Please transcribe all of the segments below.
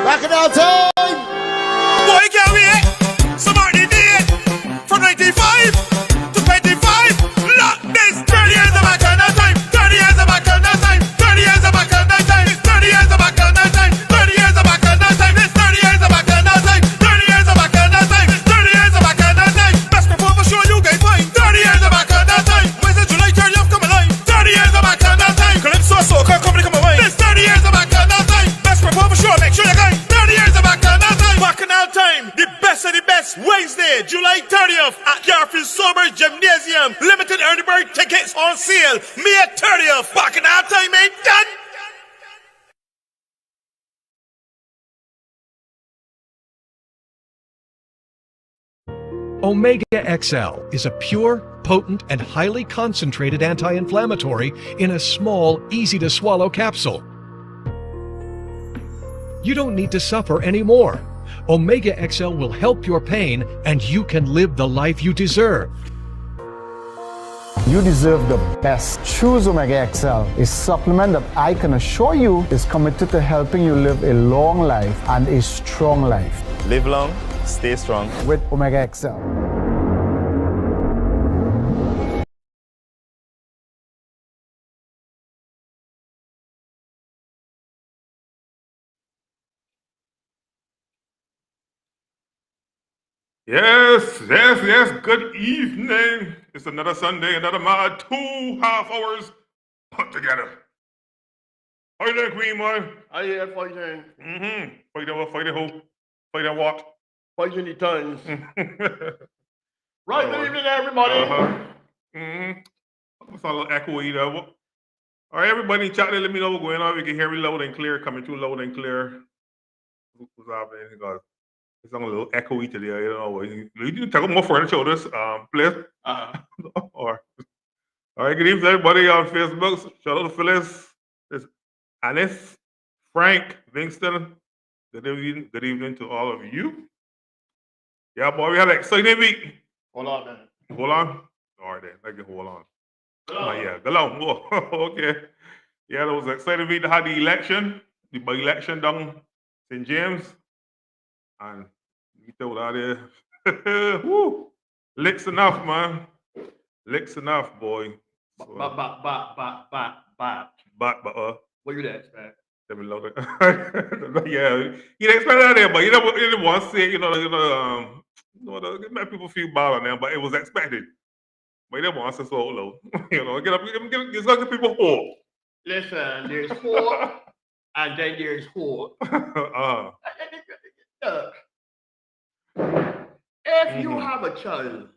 Bacchanal time! Boy, can't wait. Somebody did from 95 to 25. Look this 30 years of Bacchanal time. 30 years of Bacchanal time. 30 years of Bacchanal time. 30 years of Bacchanal time. 30 years of Bacchanal time. 30 years of Bacchanal time. 30 years of Bacchanal time. 30 years of Bacchanal time. Best perform for sure you guys find. 30 years of Bacchanal time. Where's the July 30th come alive? 30 years of Bacchanal time. Calypso soca company come away. This 30 years of Bacchanal time. Best perform for sure. Make sure you guys. 30 years of Bacchanal time. Bacchanal time. The best of the best. Wednesday, July 30th at Garfield Sobers Gymnasium. Limited early bird tickets on sale. May 30th. Bacchanal time ain't done. Omega XL is a pure, potent, and highly concentrated anti-inflammatory in a small, easy-to-swallow capsule. You don't need to suffer anymore. Omega XL will help your pain, and you can live the life you deserve. You deserve the best. Choose Omega XL, a supplement that I can assure you is committed to helping you live a long life and a strong life. Live long, stay strong. With Omega XL. Yes. Good evening. It's another Sunday, another mad 2 half hours put together. How you doing, Queen boy? I hear fighting. Fighting who? Fighting what? Fighting the tongues. Right, good evening, everybody. It's a little echoey though. All right, everybody, chat there, let me know what's going on. We can hear me loud and clear, coming through loud and clear. What's happening? God. It's a little echoey today, you know. You need to take more furniture this place. All right, good evening, everybody on Facebook. Shout out to Phyllis. It's Anis, Frank, Vingston. Good evening to all of you. Yeah, boy, we had an exciting week. Hold on, man. Hold on. All right, then. I can hold on. Go on. Okay. Yeah, that was an exciting week. They had the election, the by-election down St. James. And we told out there, woo, licks enough, man. Licks enough, boy. So, But. What you expect? let me load it. Yeah, you didn't expect that there, but you didn't want to say, make people feel bad on them, but it was expected. But you didn't want to say so low. Get some people hope. Listen, there's hope, and then there's hope. Look, if you have a child,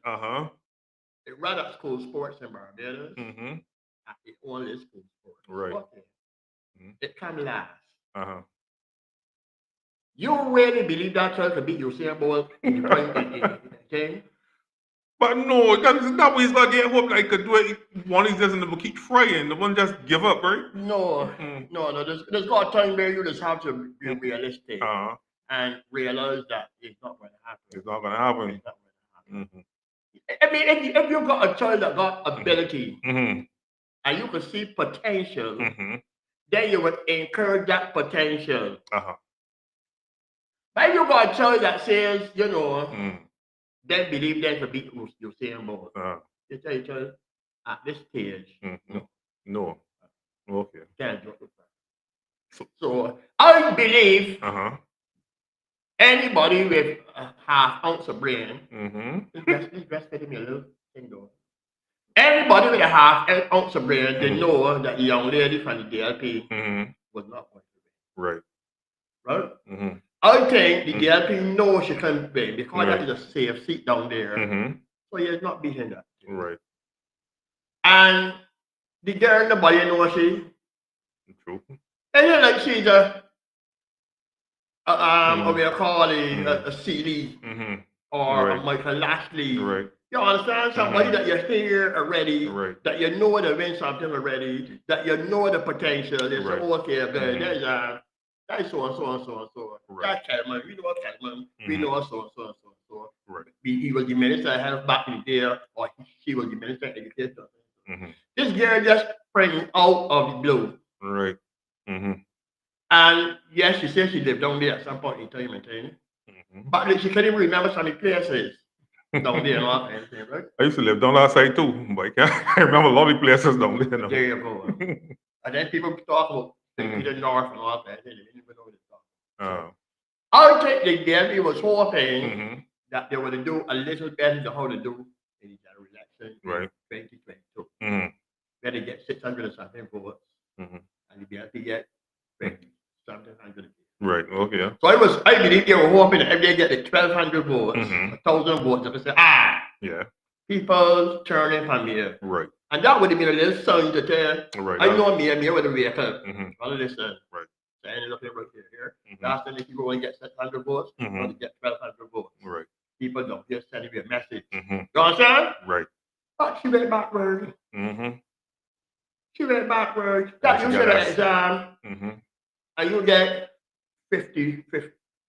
it run up school sports in Barbados, it only school sports. Right. Okay. It can last. You really believe that child can beat Usain Bolt in the game? But no, that's not what he's gonna get hope like could do it. One is just in the keep trying. The one just give up, right? No. There's got a time where you just have to be realistic and realize that it's not going to happen. It's not gonna happen. It's not going to happen. I mean, if you got a child that got ability and you can see potential, then you would encourage that potential. But if you got a child that says, they believe they can beat Usain Bolt, you tell your child at this stage, no. Okay. Can't do it. So I believe anybody with a half ounce of brain, let's breastfeed me a little thing though. Anybody with a half ounce of brain, they know that the young lady from the DLP was not going to win. Right? I think the DLP knows she can win because that is a safe seat down there. So you're not beating that. Right. And the girl, nobody knows she. True. And then like she's what we call a CD or a Michael Lashley. Right. You understand? Somebody that you hear already, that you know they win something already, that you know the potential. They say, okay, there's that's so and so and so and so. That Kelman, we know Kelman, we know so and so and so and so. He was the minister of health back in the day, or she was the minister of education. This girl just sprang out of the blue. Right. And yes, she said she lived down there at some point in time and thing. Mm-hmm. But she couldn't even remember some of the places down there and all that thing, right? I used to live down that side too, but I can't remember a lot of places down there. No. There you go. And then people talk about the north and all that. They didn't even know what they talk. I think the DLP was hoping that they would do a little better than how to do in the general election Right. in 2022. Mm-hmm. Where they get 600 or something votes, Mm-hmm. and the DLP get something hundred. Right. Okay. So I believe they were hoping that if they get the 1,200 votes, Mhm. 1,000 votes, they would say, Yeah. people turning from me. Right. And that would have been a little sign to tell, Right. I know me with a vehicle. Mm-hmm. Well, listen. Right. So I ended up here right here. Mm-hmm. Last time if you go and get 600 votes, you're going to get 1,200 votes. Right. People don't just sending me a message. Mm-hmm. You understand? Right. But she went backward. Mm-hmm. She went backward. Yeah, That she you got should have us. exam, Mm-hmm. and you get 50,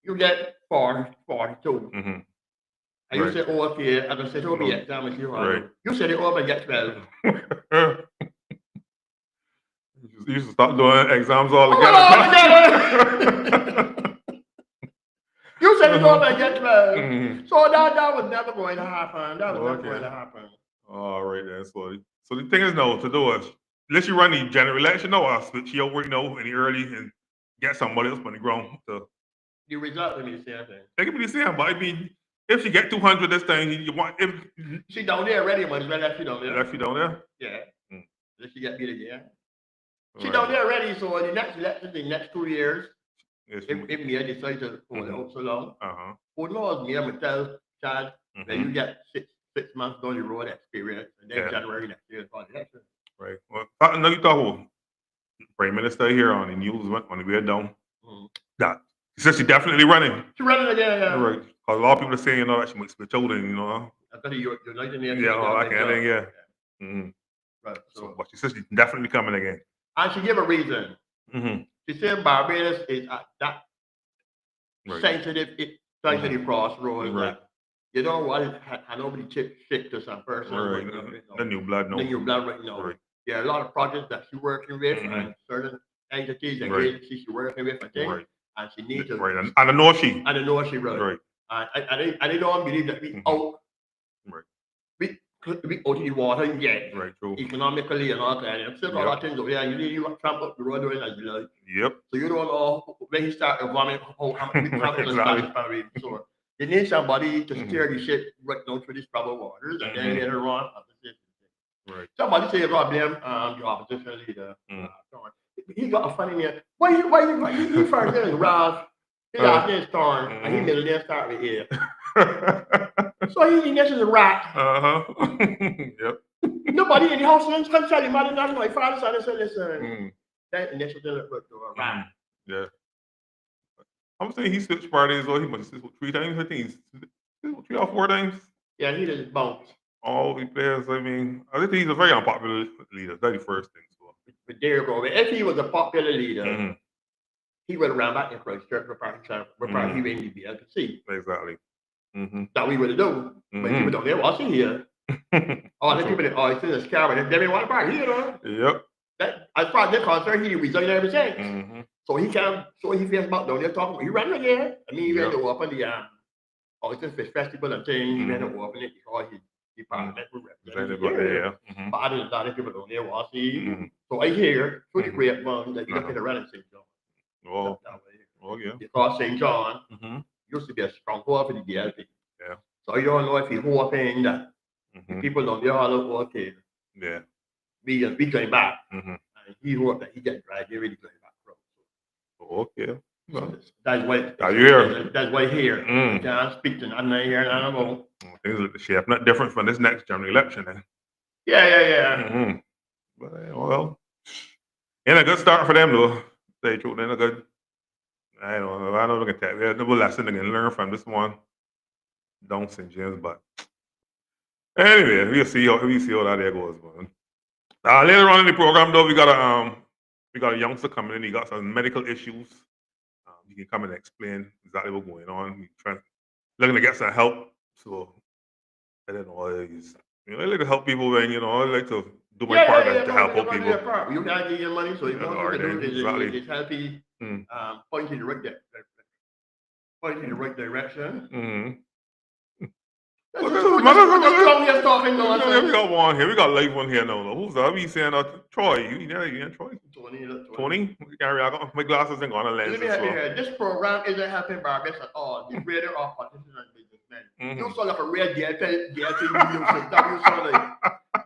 you get 40, 42. Mm-hmm. And you Right. say, oh, okay, I'm going to say, oh, the exam is you. Right. You said, oh, and get 12. You should stop doing exams all Oh, together. You said, oh, and get 12. Mhm. So that was never going to happen. That was never Okay. going to happen. All right, then. So the thing is, no, to do it, unless you run the general election, no, I'll switch your work, no, in the early and get somebody else on the ground. So The result will be the same thing. they can be the same, but I mean, if you get 200 this time, you want if She down there already, but well, left she down there. left you down there. Yeah. Mm. If she get beat again. She Right. down there already, so the next election, the next 2 years, Yes, if Mia decide to hold it out so long, uh-huh. who knows, Mia would tell Chad that Mhm. you get six months down the road experience, and then Yeah. January next year is for the election. Right. Well, I know you thought about Prime Minister here on the news went on the way down. Mhm. That she said she definitely running. She running again, yeah. Right. Because a lot of people are saying, you know, that she might switch over, and, you know. After the United Nations. Yeah, all that they kind of got- thing, yeah. Mm-hmm. Right. So, So, but she says she's definitely coming again. and she gave a reason. Mm-hmm. She said Barbados is at that Right. sensitive crossroads. Right. That, you know what? I nobody shit to some person. Right. right now. The new blood, no. The new blood right now. Right. There are a lot of projects that she's working with Mhm. and certain entities and Right. agencies she's working with, I think, Right. and she needs to. Right. And I know she. And I know she right. Right. I don't believe that we Mhm. out. Right. We out in the water yet. Right. True. Economically and all that. And still a lot of things over there. You need to tramp up the road doing as you like. Yep. So you don't know when he start evolving how much we travel Exactly. and so you need somebody to Mhm. steer the ship right down through these troubled waters, and then Mhm. later on, Right. somebody say about them, the opposition leader. Mm. He got a funny name. Why he first name is Ralph, his last name is Thorn, and he Mhm. middle name start with A. So he this is a rat. Uh-huh. Yep. Nobody in the house can tell him, mother, nothing. My father said, listen, Mm. that initial didn't look to a rat. Yeah. I'm saying he switched parties, or he must have switched 3 times. I think he's 3 or 4 times. Yeah, he just bounced. All the players. I mean, I think he's a very unpopular leader. That's the first thing. So. But there you go. If he was a popular leader, Mhm. he would have ran back in Christchurch for party Mhm. he wouldn't be able to see. Exactly. Mm-hmm. That we would have done. But people don't know what's in here. All the people that always in this cabin, they didn't want to party, you know. Yep. That, as far as they're concerned, he resigned everything. Mm-hmm. So he can't, so he feels about down there talking. He ran again. I mean, he went to open the Oyster Fish Festival and things. He went to open it because he parliament would represent the area. Yeah. Mm-hmm. But other than that, people don't know what's in. Mm-hmm. So I hear through the Mhm. grapevine that you're Uh-huh. looking around in St. John. Oh, That way. oh yeah. Because St. John Mm-hmm. used to be a stronghold for the DLP. Yeah. So you don't know if he's hoping that Mm-hmm. people don't know all over, okay, Yeah. we going back. Mm-hmm. And he hoped that he get dragged, he really going back. Okay. Well, That's why. are you here? That's why here. Mm. Can't speak to nothing here, none about. Things look shape not different from this next general election. Then. Yeah. Mm-hmm. But well, and a good start for them though. Say true, then a good. I don't know. I don't look at that. There's no lesson they can learn from this one. Don't St. James, but anyway, we'll see how that there goes, man. Later on in the program, though, we got a youngster coming in. He got some medical issues. He can come and explain exactly what's going on. He's looking to get some help. So I don't know. I like to help people when I like to do my part to help out people. You can't give your money, so you Yeah, want alright to do then, exactly. is help you pointing the right direction. That's just talking Here we nonsense. got one here. We got live one here now. Who's that? We saying Troy. You know Troy? 20? Gary, I got my glasses and got a lens. Let me help you here. This program isn't helping Barbados at all. The greater of participants and businessmen. You sound like a real DLP nuisance. That you sound like.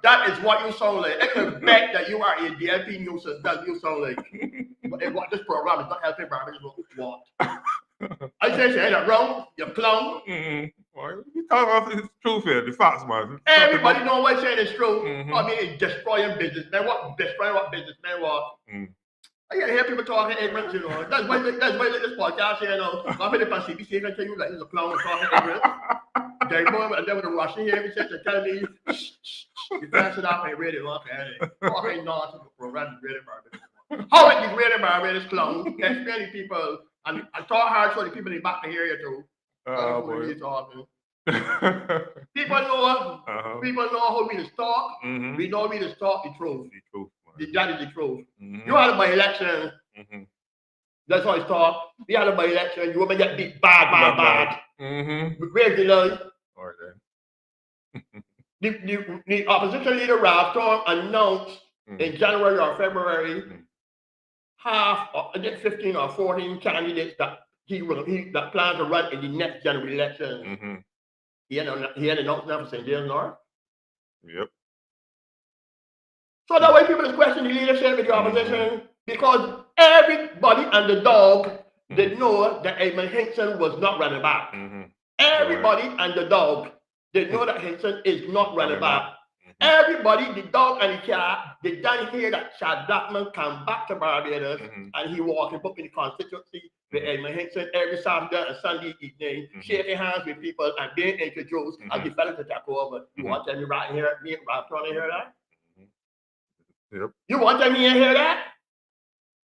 That is what you sound like. I can bet that you are a DLP nuisance. That you sound like. But what this program is not helping Barbados. What? I say that wrong. You clown. You talk about the truth here, the facts, man. Everybody know what I'm saying is true. I mean, it's destroying businessmen. What businessmen want? I hear people talking ignorance, you know. That's why this podcast here, you know. I'm going to CBC and tell you that he's a clown and talking ignorance. They go and they were rushing here and said to tell me, you can't sit up and read it, okay? Talking nonsense to program degraded Barbados. How it degraded Barbados clown? There's many people, and I talk hard so the people in the back to hear you too. People know how we just talk. We know we just talk the truth. That is the truth. You had a by-election. That's how it's talk. We had a by-election. You want to get beat bad. Where's the lie? All right, then. The opposition leader Ralph Storm announced in January or February half, I think 15 or 14 candidates that he planned to run in the next general election. He had announced that for St. James North. Yep. So that way people is questioning the leadership of the opposition because everybody and the dog did know that Edmund Hinkson was not running back. Everybody and the dog did know that Hinkson is not running back. Everybody, the dog and the cat, they done hear that Chad Blackman come back to Barbados and he walking up in the constituency with Edmund Hinkson every Saturday and Sunday evening, shaking hands with people and being introduced as the fellas to take over. You want to tell me right here, me and Ralph trying to hear that? Yep. You want to tell me you hear that?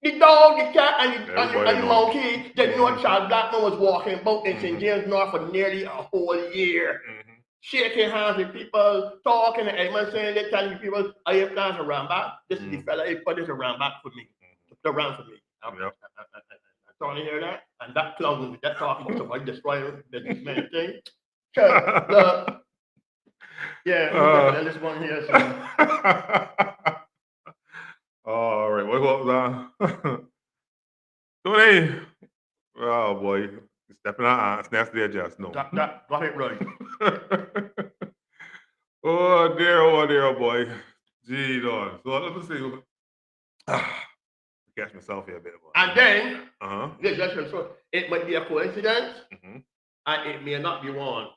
The dog, the cat, and the monkey, they know Chad Blackman was walking about in St. James North for nearly a whole year. Shaking hands with people, talking to Edmund, saying they're telling people, I have plans to run back. This is the fella, he put this to run back for me. To run for me. I'm trying to hear that. And that clown with that talking about somebody destroying this man thing. Yeah, this one here. So. All right, what was that? Tony. Oh boy. Stepping out, that's their just no. Got it right. Oh dear, boy. Gee, Lord. So let me see. Catch myself here a bit. Boy. And then, so it might be a coincidence, and it may not be one.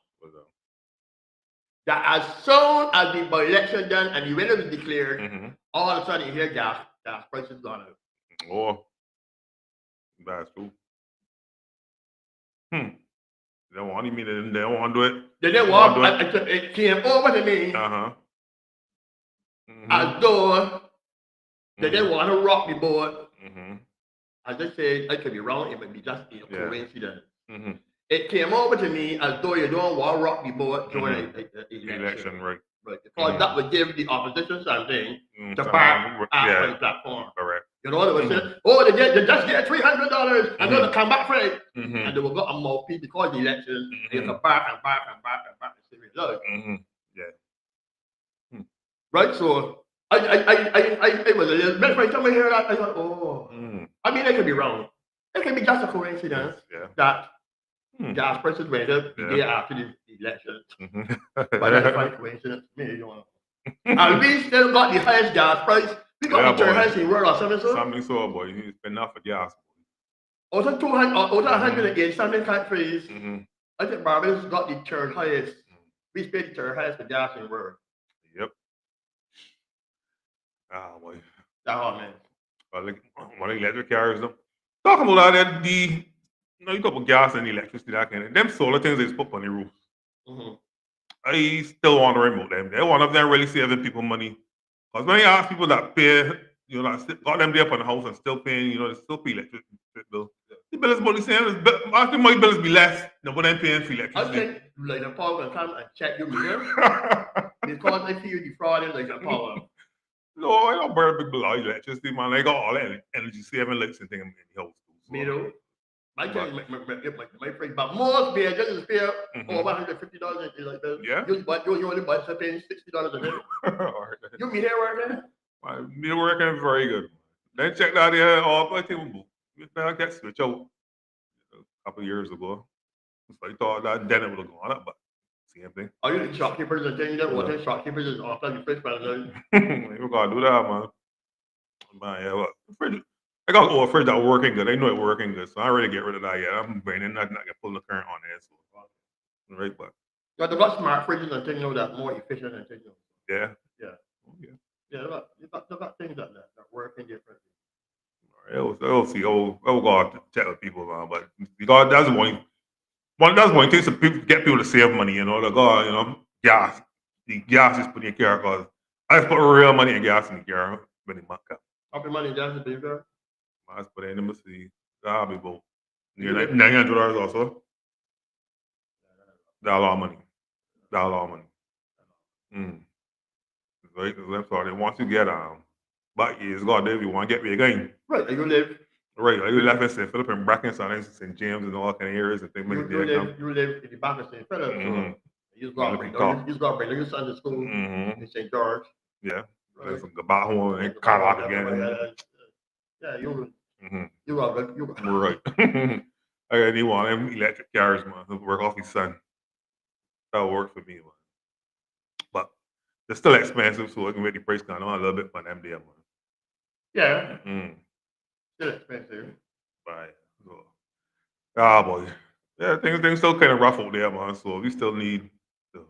That as soon as the by-election done and the winner was declared, all of a sudden you hear gas prices gone up. Oh, that's true. They don't want to do it. They didn't want it came over to me as though they didn't want to rock the boat. As I said, I could be wrong, it might be just a coincidence. It came over to me as though you don't want to rock the boat during the election. Right. Because that would give the opposition something to back after the platform. Correct. You know what they said? They just get $300 and then they come back for it. And they will go a mouthpiece because the election, they can back and see results. Right? So I was a little bit afraid to hear that. I thought, I mean, it could be wrong. It could be just a coincidence that gas prices went up the day after the election. But that's a funny coincidence to me, you know. And we still got the highest gas price. We got the third highest in the world or something so. Something so, boy. You spend enough for gas. Out of 108 something countries, I think Barbados got the third highest. We spent the third highest for gas in the world. Yep. Ah, boy. Oh, man. One of the electric carriers, though. Talking about that, you got put gas and electricity, that kind of them solar things they put on the roof. I still wondering about them. They're one of them really saving people money. Because when you ask people that pay, that got them there up on the house and still paying, they still pay electricity bill. The bill is about the same. I think my bills be less than what I'm paying for electricity. I think like the power will come and check your meter because I feel defrauded like the power. No, I don't burn a big bill of electricity, man. I got all that energy saving lights and things in the house. Me too. My friend, but most beer just spare over $150 like that. Yeah. You only buy paying $60 a day. Alright. You mean that right there? My meal working very good. Then checked out there all I think I got switch out a couple of years ago. So I thought that then it would have gone up, but same thing. Are you the shopkeepers and things that what shopkeepers is after the fish man? You gotta do that, man. Man, yeah, look, fridge. I got a fridge that working good. I know it working good, so I already get rid of that yet. I'm bringing not gonna pull the current on there, so right, but But the got smart fridges and things that more efficient and things. yeah. Yeah. Oh, yeah. Yeah, you got things like that work in different. I'll see. I'll go out to chat with people, man. But because that's one thing to get people to save money. You know, like gas. The gas is putting in your car because I just put real money in gas in the car. Many months. How much money does it be? I just put it in the see. That'll be both. Near $900 also. That's a lot of money. That's a lot of money. Right, because I'm sorry. Once you get but it's got there if you want to get me again. Right, you live. Right, like you left in St. Philip and Bracken, St. James, and all kind of areas and things. You live in the back of St. Philip. So you got to bring your son to school in St. George. Yeah, right. Some back home and Carlock again. Yeah, you are right. I got any one of them electric cars, man. To work off his son. That'll work for me, man. But they're still expensive, so I can make the price down a little bit for them there, man. Yeah. Still expensive. Right. So, boy. Yeah, things still kind of rough out there, man. So we still need to,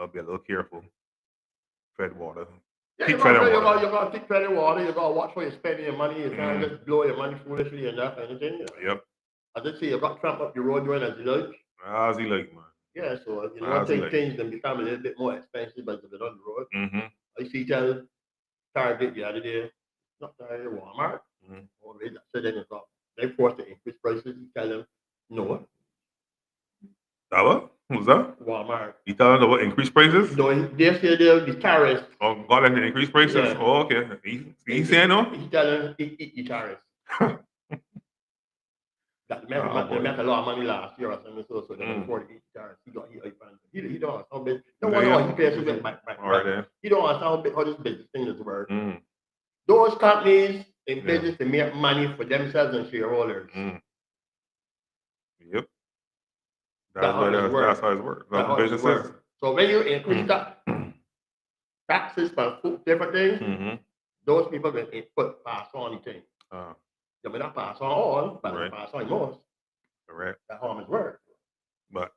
be a little careful. Tread water. Yeah, you got to take treading water. You got to watch where you're spending your money. You can't just blow your money foolishly and that kind of thing. Yep. I just see you got Trump up the road doing as he like. As he like, man. Yeah, so things then become a little bit more expensive as they're on the road. I see Target the other day, not Target, Walmart. Or they forced to increase prices. You tell them no. That what? Who's that? Walmart. You tell them what increase prices? No, they say they'll be tariffs. Oh, got them to increase prices? Yeah. Oh, okay. He saying no? He tell them eat the tariffs. They make a lot of money last year or something, so they can afford to eat the tariffs. He don't want how big. No one knows he pays to get back. He don't want how this business thing is worth. Those companies in business to make money for themselves and shareholders. Yep. That's how it works. That's what business is. So when you increase taxes for different things, those people will pass on the thing. They may not pass on all, but they pass on most. Correct. That's how much work. But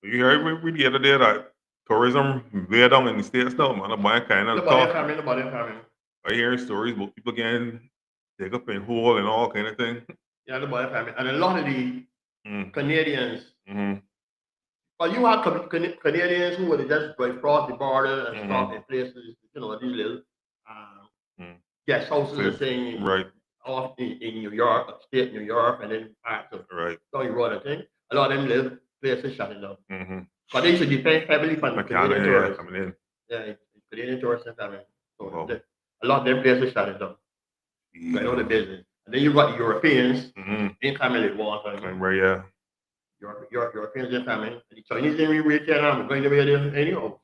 you heard we the other day that tourism way down in the States now, man. Nobody coming. I hear stories about people getting dig up in hole and all kind of thing. Yeah, nobody coming. And a lot of the Canadians. Well, you have Canadians who would just go across the border and stop in places, these little guest houses and things. Right. Off in New York, upstate New York, and then parts of County Road, I think. A lot of them live places shutting down. But they should depend heavily on the Canadian tourists. Coming in. Yeah, Canadian tourists are coming. So a lot of them places shutting down. I know the business. And then you got the Europeans incoming at one time. Right, yeah. Europeans incoming. The Chinese in retail are going to be there anyhow.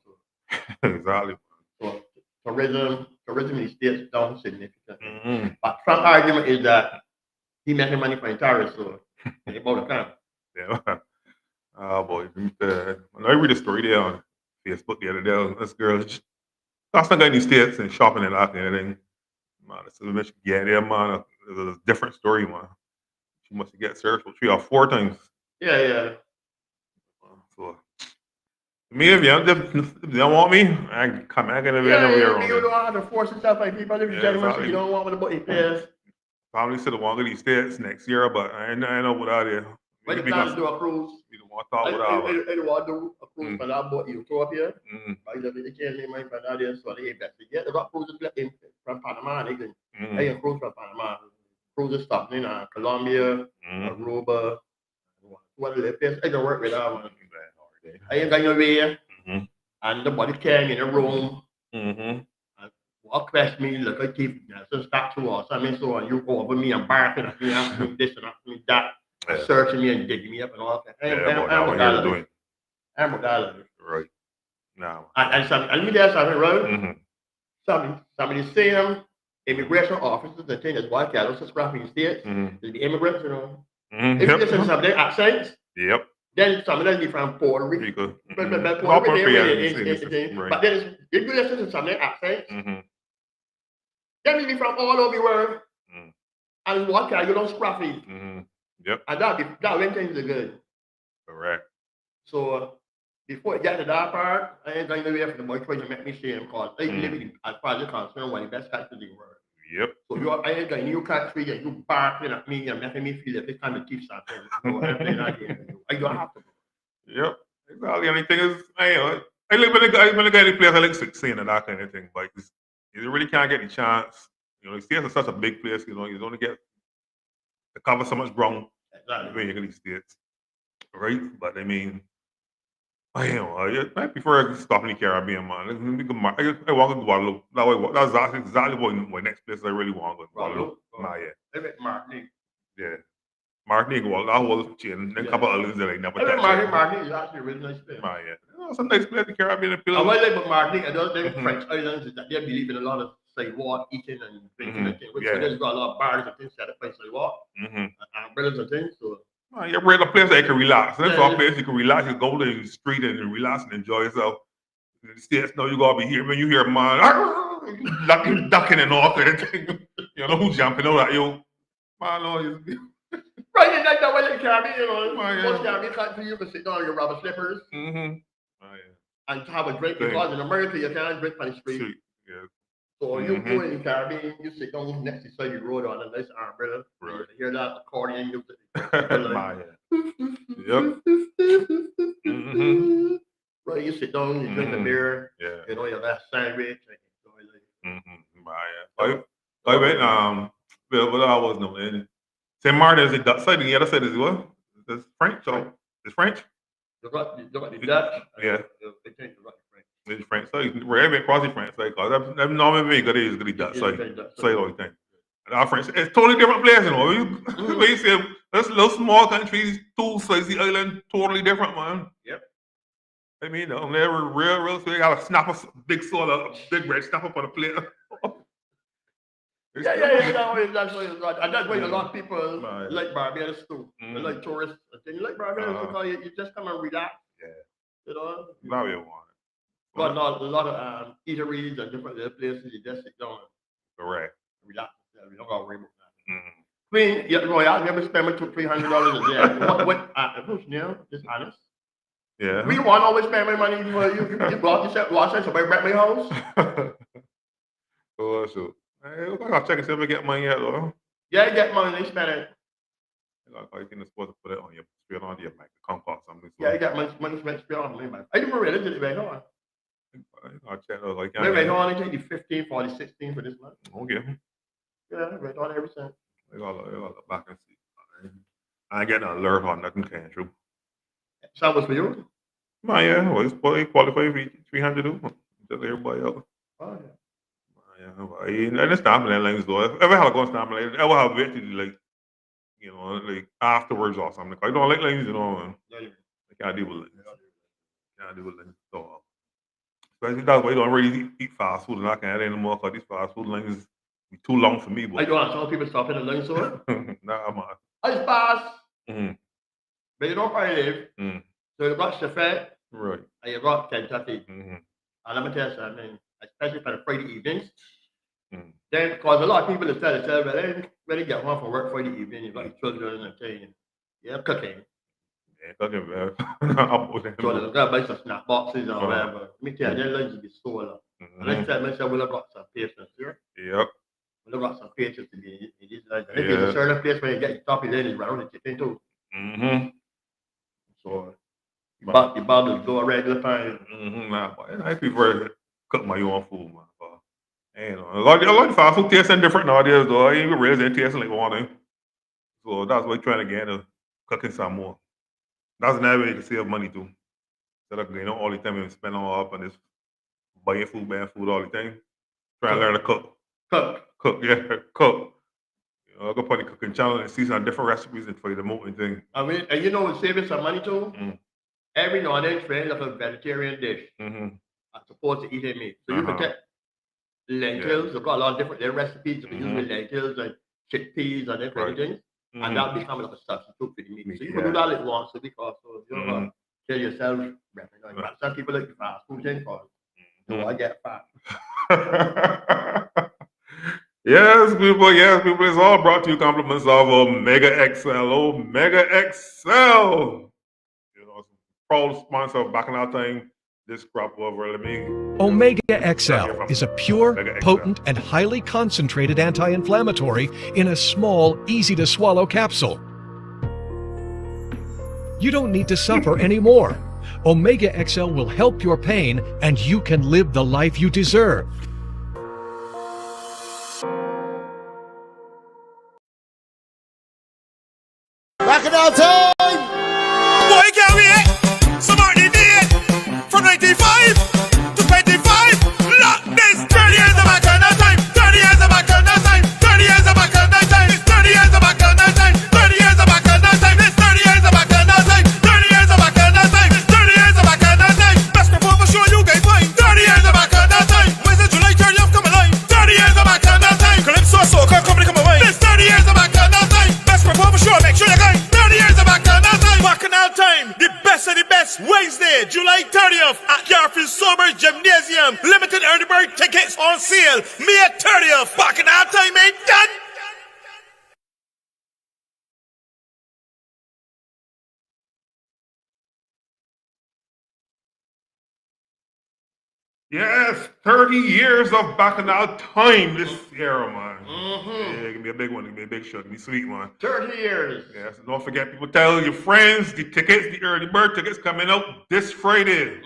Exactly. So tourism in the States down significantly. But Trump's argument is that he making money for tariffs, so it's about the time. Yeah. Oh boy. I read a story there on Facebook the other day. This girl just not in the States and shopping and that kind of thing. Man, it's there, man. It was a different story, man. She must get searched for 3 or 4 times. Yeah. So me, if you don't want me, I can come back in the video. You don't want to force yourself like people. You don't want to put your pairs. Probably still want to go to the States next year, but I know what I did. When you plan to do a cruise, you don't want to talk about it. I don't want to do a cruise for that boat Ethiopia. But they can't name my friend out there, so they investigate. They got cruises from Panama. They can cruise from Panama. Cruises stopping in Colombia, Aruba. What the place I can work with that one. I ain't got no way. And the body came in a room. walk past me, look at keep some statue or something, so on. You go over me and barking at me, ask me this and ask me that, Yeah. searching me and digging me up and all that. Yeah, but now what you're doing. I'm a guy. Right. Now. And let me tell you something, right? Mm-hmm. Some of the same immigration officers and things, why cattle subscribing states, the immigrants, you know. If you listen to some of their accents, Yep. then some of them be from Puerto Rico. But then if you listen to some of their accents, they be from all over the world. And what can you don't scruffy? Yep. And that when things are good. Correct. So before it get to that part, I ain't going to wait for the boy trying to make me shame because they live as far as you're concerned one of the best countries in the world. Yep. So I ain't got a new country and you barking at me and making me feel every time you keep something. So I don't have to. Yep. Exactly. And the thing is, I live in a guy place I like seeing and that kind of thing, but you really can't get the chance. You know, the States is such a big place, you know, you only get to cover so much ground when you get these States. Right? But I mean, I prefer stopping in the Caribbean, man. I want to go Guadeloupe. That's exactly what my next place I really want to go. Guadeloupe. Martinique. Yeah. Martinique, well, that whole chain. Then a couple of others that I never touched. Martinique is actually a really nice place. It's a nice place, the Caribbean. I like about Martinique, and those French islands is that they believe in a lot of say what eating and drinking and things. So there's got a lot of bars and things set up by say what and umbrellas and things. So you're a place that you can relax. That's all place you can relax. You go to the street and relax and enjoy yourself. In the States, no, you gotta be here. When you hear man ducking and all kind of thing, you know who's jumping out at you. Man, no, right, and like that way in the Caribbean, you know, most Caribbean countries you can sit down in your rubber slippers and have a drink because in America you can't drink on the street. Yeah. So you go in the Caribbean, you sit down next to the side of the road on a nice umbrella. Right. You hear that accordion music. Yep. Right, you sit down, you drink a beer, you know, you have a sandwich, and I went what I was knowing. St. Martin is the Dutch side, and the other side is what? It's French, so it's French. You got the Dutch? Yeah. They think you got the French. It's French side. Where everybody cross the French side, because I'm normally very good at the Dutch side all the time. And our French, it's totally different place, you know. You see, there's little small countries, two sides of the island, totally different, man. Yep. I mean, they're real, so you gotta snap a big sort of big bread, snap up on a plate. That's why a lot of people like Barbados too. They like tourists. They like Barbados because you just come and relax. Yeah. You know? Now you want it. But not a lot of eateries and different little places. You just sit down and correct. Relax. You don't got to worry about that. Royale never spend me $200-300 a day. What Neil, just honest. Yeah. We want always spend my money for you brought yourself watch it, somebody break my house. Oh shoot. Hey, I gotta check and see if we get money yet though. Yeah, you get money, they spend it. You can supposed to put it on your straight on your bank account or something. Yeah, you got money spent straight on my bank. I didn't really did it right on. I'll check those like right on, they take you 15, 40, 16 for this month. Okay. Yeah, right on every cent. I gotta look back and see. I ain't getting an alert on nothing came through. So that was for you? Yeah, well, it's probably qualified for 300 just everybody else. Oh, yeah. And it's gambling things though. If ever had a gun gambling, ever have waited like, you know, like afterwards or something. I don't like things, you know. And I can't deal with it. Can't deal with it. So, especially that's why I don't really eat fast food and I can't anymore because these fast food lines be too long for me. But I don't know people stop in the line so. Nah, man. It's fast. But you don't probably live. So you got Chefette. Right. And you got Kentucky. And let me tell you something, especially for the Friday evenings. Then, because a lot of people tell but they really get home from work Friday evening, you got your children and things. Yeah, cooking. Yeah, cooking, man. So they're going to buy some snack boxes or whatever. Let me tell you, their lunch will be so long. And I tell myself, we'll have got some patience here. Yep. We'll have got some patience to be in this lunch. And if it's a certain place where you get your top 11 round the chicken too. So, you bother to go a regular time. Nah, I prefer to cook my own food, man. And a lot of fast food tasting different nowadays, though. I ain't really tasting like one. So that's why I'm trying to get into cooking some more. That's another way you can save money too. Instead of all the time and spending all up on this buying food all the time. Trying to learn to cook. Cook, yeah, cook. You know, I go put the cooking channel and see some different recipes and for you the moving thing. I mean, and you know what's saving some money too? Mm. Every now and then, try like a vegetarian dish. Mm-hmm. I'm supposed to eat meat. So you can take lentils. They've got a lot of different recipes. You can use with lentils and chickpeas and different things. And that'll become like a substitute for the meat. So you can do that if once because you know, kill yourself. Some people like fast food thing for do I get fat? Yes, people, it's all brought to you compliments of Omega XL. Omega XL. You know, proud sponsor of Bacchanal Time. This crop over, let me. Omega XL is a pure, potent, and highly concentrated anti-inflammatory in a small, easy-to-swallow capsule. You don't need to suffer anymore. Omega XL will help your pain, and you can live the life you deserve. Bacchanal Time! Boy, can't wait! Somebody did from 95 to 25. Look, this 30 years of Bacchanal Time. 30 years of Bacchanal Time. 30 years of Bacchanal Time. It's 30 years of Bacchanal Time. 30 years of Bacchanal Time. It's 30 years of Bacchanal Time. 30 years of Bacchanal Time. It's 30 years of Bacchanal Time. Best performer show you guys fine. 30 years of Bacchanal Time. Where's the July 30th come alive? 30 years of Bacchanal Time. Calypso Soca Company come away. It's 30 years of Bacchanal Time. Best performer show, make sure you guys. 30 years of Bacchanal Time. Bacchanal Time. The best of the best. Wednesday, July 30th at Garfield Sober Gymnasium. Limited early bird tickets on sale. May 30th. Bacchanal Time ain't done. Yes, 30 years of Bacchanal Time this year, man. Yeah, give me a big one, give me a big shot, give me a sweet one. 30 years. Yes, don't forget, people, tell your friends the tickets, the early bird tickets coming out this Friday.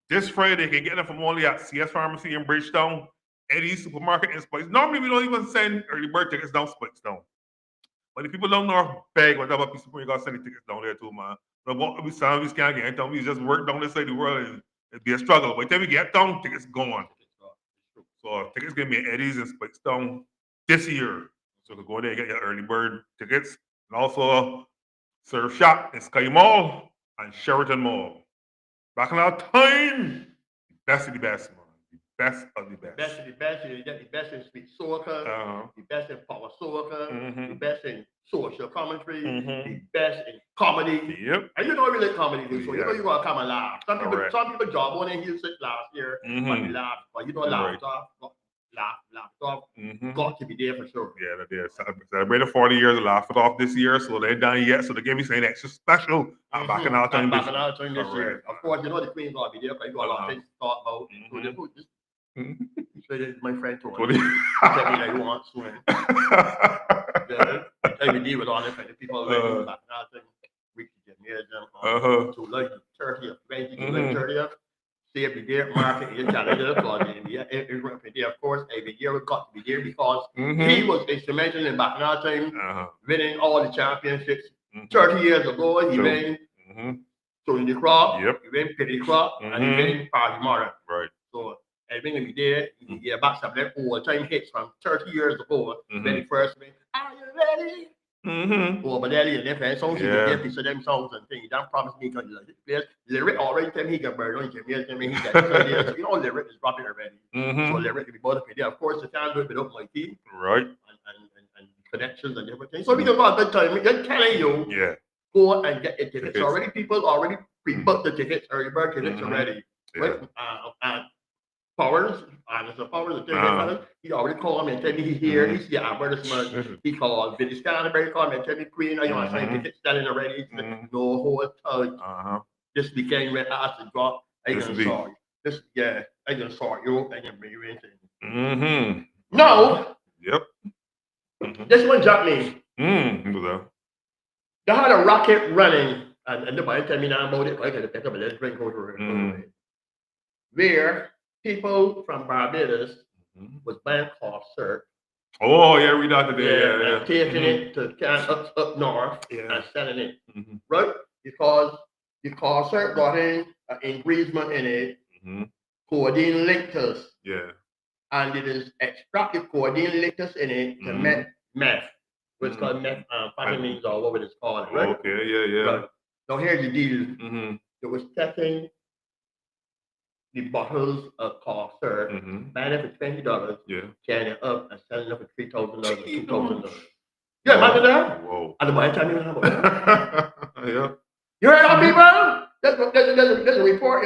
This Friday, you can get them from only at CS Pharmacy in Bridgetown, Eddie's Supermarket in Spice. Normally, we don't even send early bird tickets down Spice Town. But if people don't know bag, whatever piece of you gotta send the tickets down there too, man. But what we sound, we can't get down. We just work down this side of the world and it'd be a struggle. By the time we get down, tickets gone. So tickets gonna be at Eddie's and Spice Town this year. So you can go there and get your early bird tickets. And also Surf Shop in Sky Mall and Sheraton Mall. Bacchanal Time. Best of the best, man. The best of the best. Best of the best. You get the best in street soca, the best in power soca, the best in social commentary, the best in comedy. Yep. And you know we like comedy, so you know you gotta come and laugh. Some people job on in Houston last year, but we laugh. But you know laugh off, got to be there for sure. Yeah, they did. Celebrated 40 years of Laugh It Off this year, so they're done yet. So they gave me something extra special at Bacchanal Time this year. Of course, you know the Queen's gonna be there because you got a lot of things to talk about. So my friend told me, tell me that you want swing. Every day with all the people like Bacchanal Time, reach the gymnasium. So like 30th, 30th. See every day market in Canada, of course, every year we got to be there because he was instrumental in Bacchanal Time, winning all the championships. 30 years ago, he won Tony the Crop, he won Petty Crop, and he won Party Mara. Right. So everything we did, he back some of all time hits from 30 years ago. When he first went, are you ready? Oh, but then different songs, he can piece of them songs and things. He don't promise me because lyric already tell me he can burn on him. He got 30 years. You know, lyric is dropping already. So lyric will be both of it. Of course, the can't do it without my team. Right. And connections and everything. So we can go at that time. They're telling you, go and get your tickets. Already people already pre-booked the tickets, early bird tickets already. Right? Powers, Anderson Powers, he already called me and told me he's here. He see the advertisement. He called Billy Stanley, called me and told me, Queen, are you want to sign tickets standing already? No whole time. This weekend when I asked to drop, I gonna sort you. I gonna sort you and then bring you in. No. Yep. This one dropped me. They had a rocket running, and nobody tell me now about it. I gotta pick up a little drink over it. Where people from Barbados was buying cough syrup. Oh, yeah, we got today. And taking it to up north and selling it. Right? Because the cough syrup got in ingredient in it, codeine linctus. Yeah. and it is extracted codeine liquors in it to make meth. What's called methamphetamines or whatever it's called, right? Okay, yeah. Right. Now here's the deal. Mm-hmm. It was taking the bottles of cough syrup, buying it for $20, carrying it up and selling it for $3,000 or $2,000. Yeah, imagine that. Whoa. And by the time you have it. Yeah. You heard that, people? There's a report,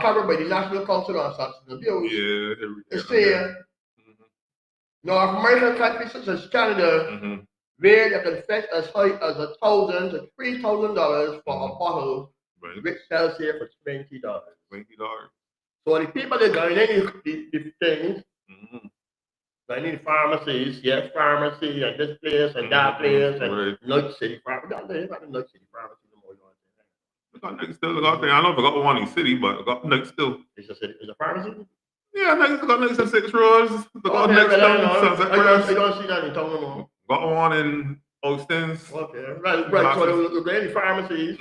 covered by the National Council on Substance Abuse. Yeah. It's saying North American countries such as Canada, where they can fetch as high as $1,000 to $3,000 for a bottle, which sells here for $20. $20. So the people that going in these things, going in pharmacies, yes, pharmacy and this place and that place and Nut City Pharmacy. They got the Nut City Pharmacy no more. Still got there. I don't know if I got one in the city, but I got next still. It's a pharmacy? Yeah, next got next in 6 Roads. I got next I don't see that in town no more. Got one in Ostens. Okay, right. So they go in the pharmacies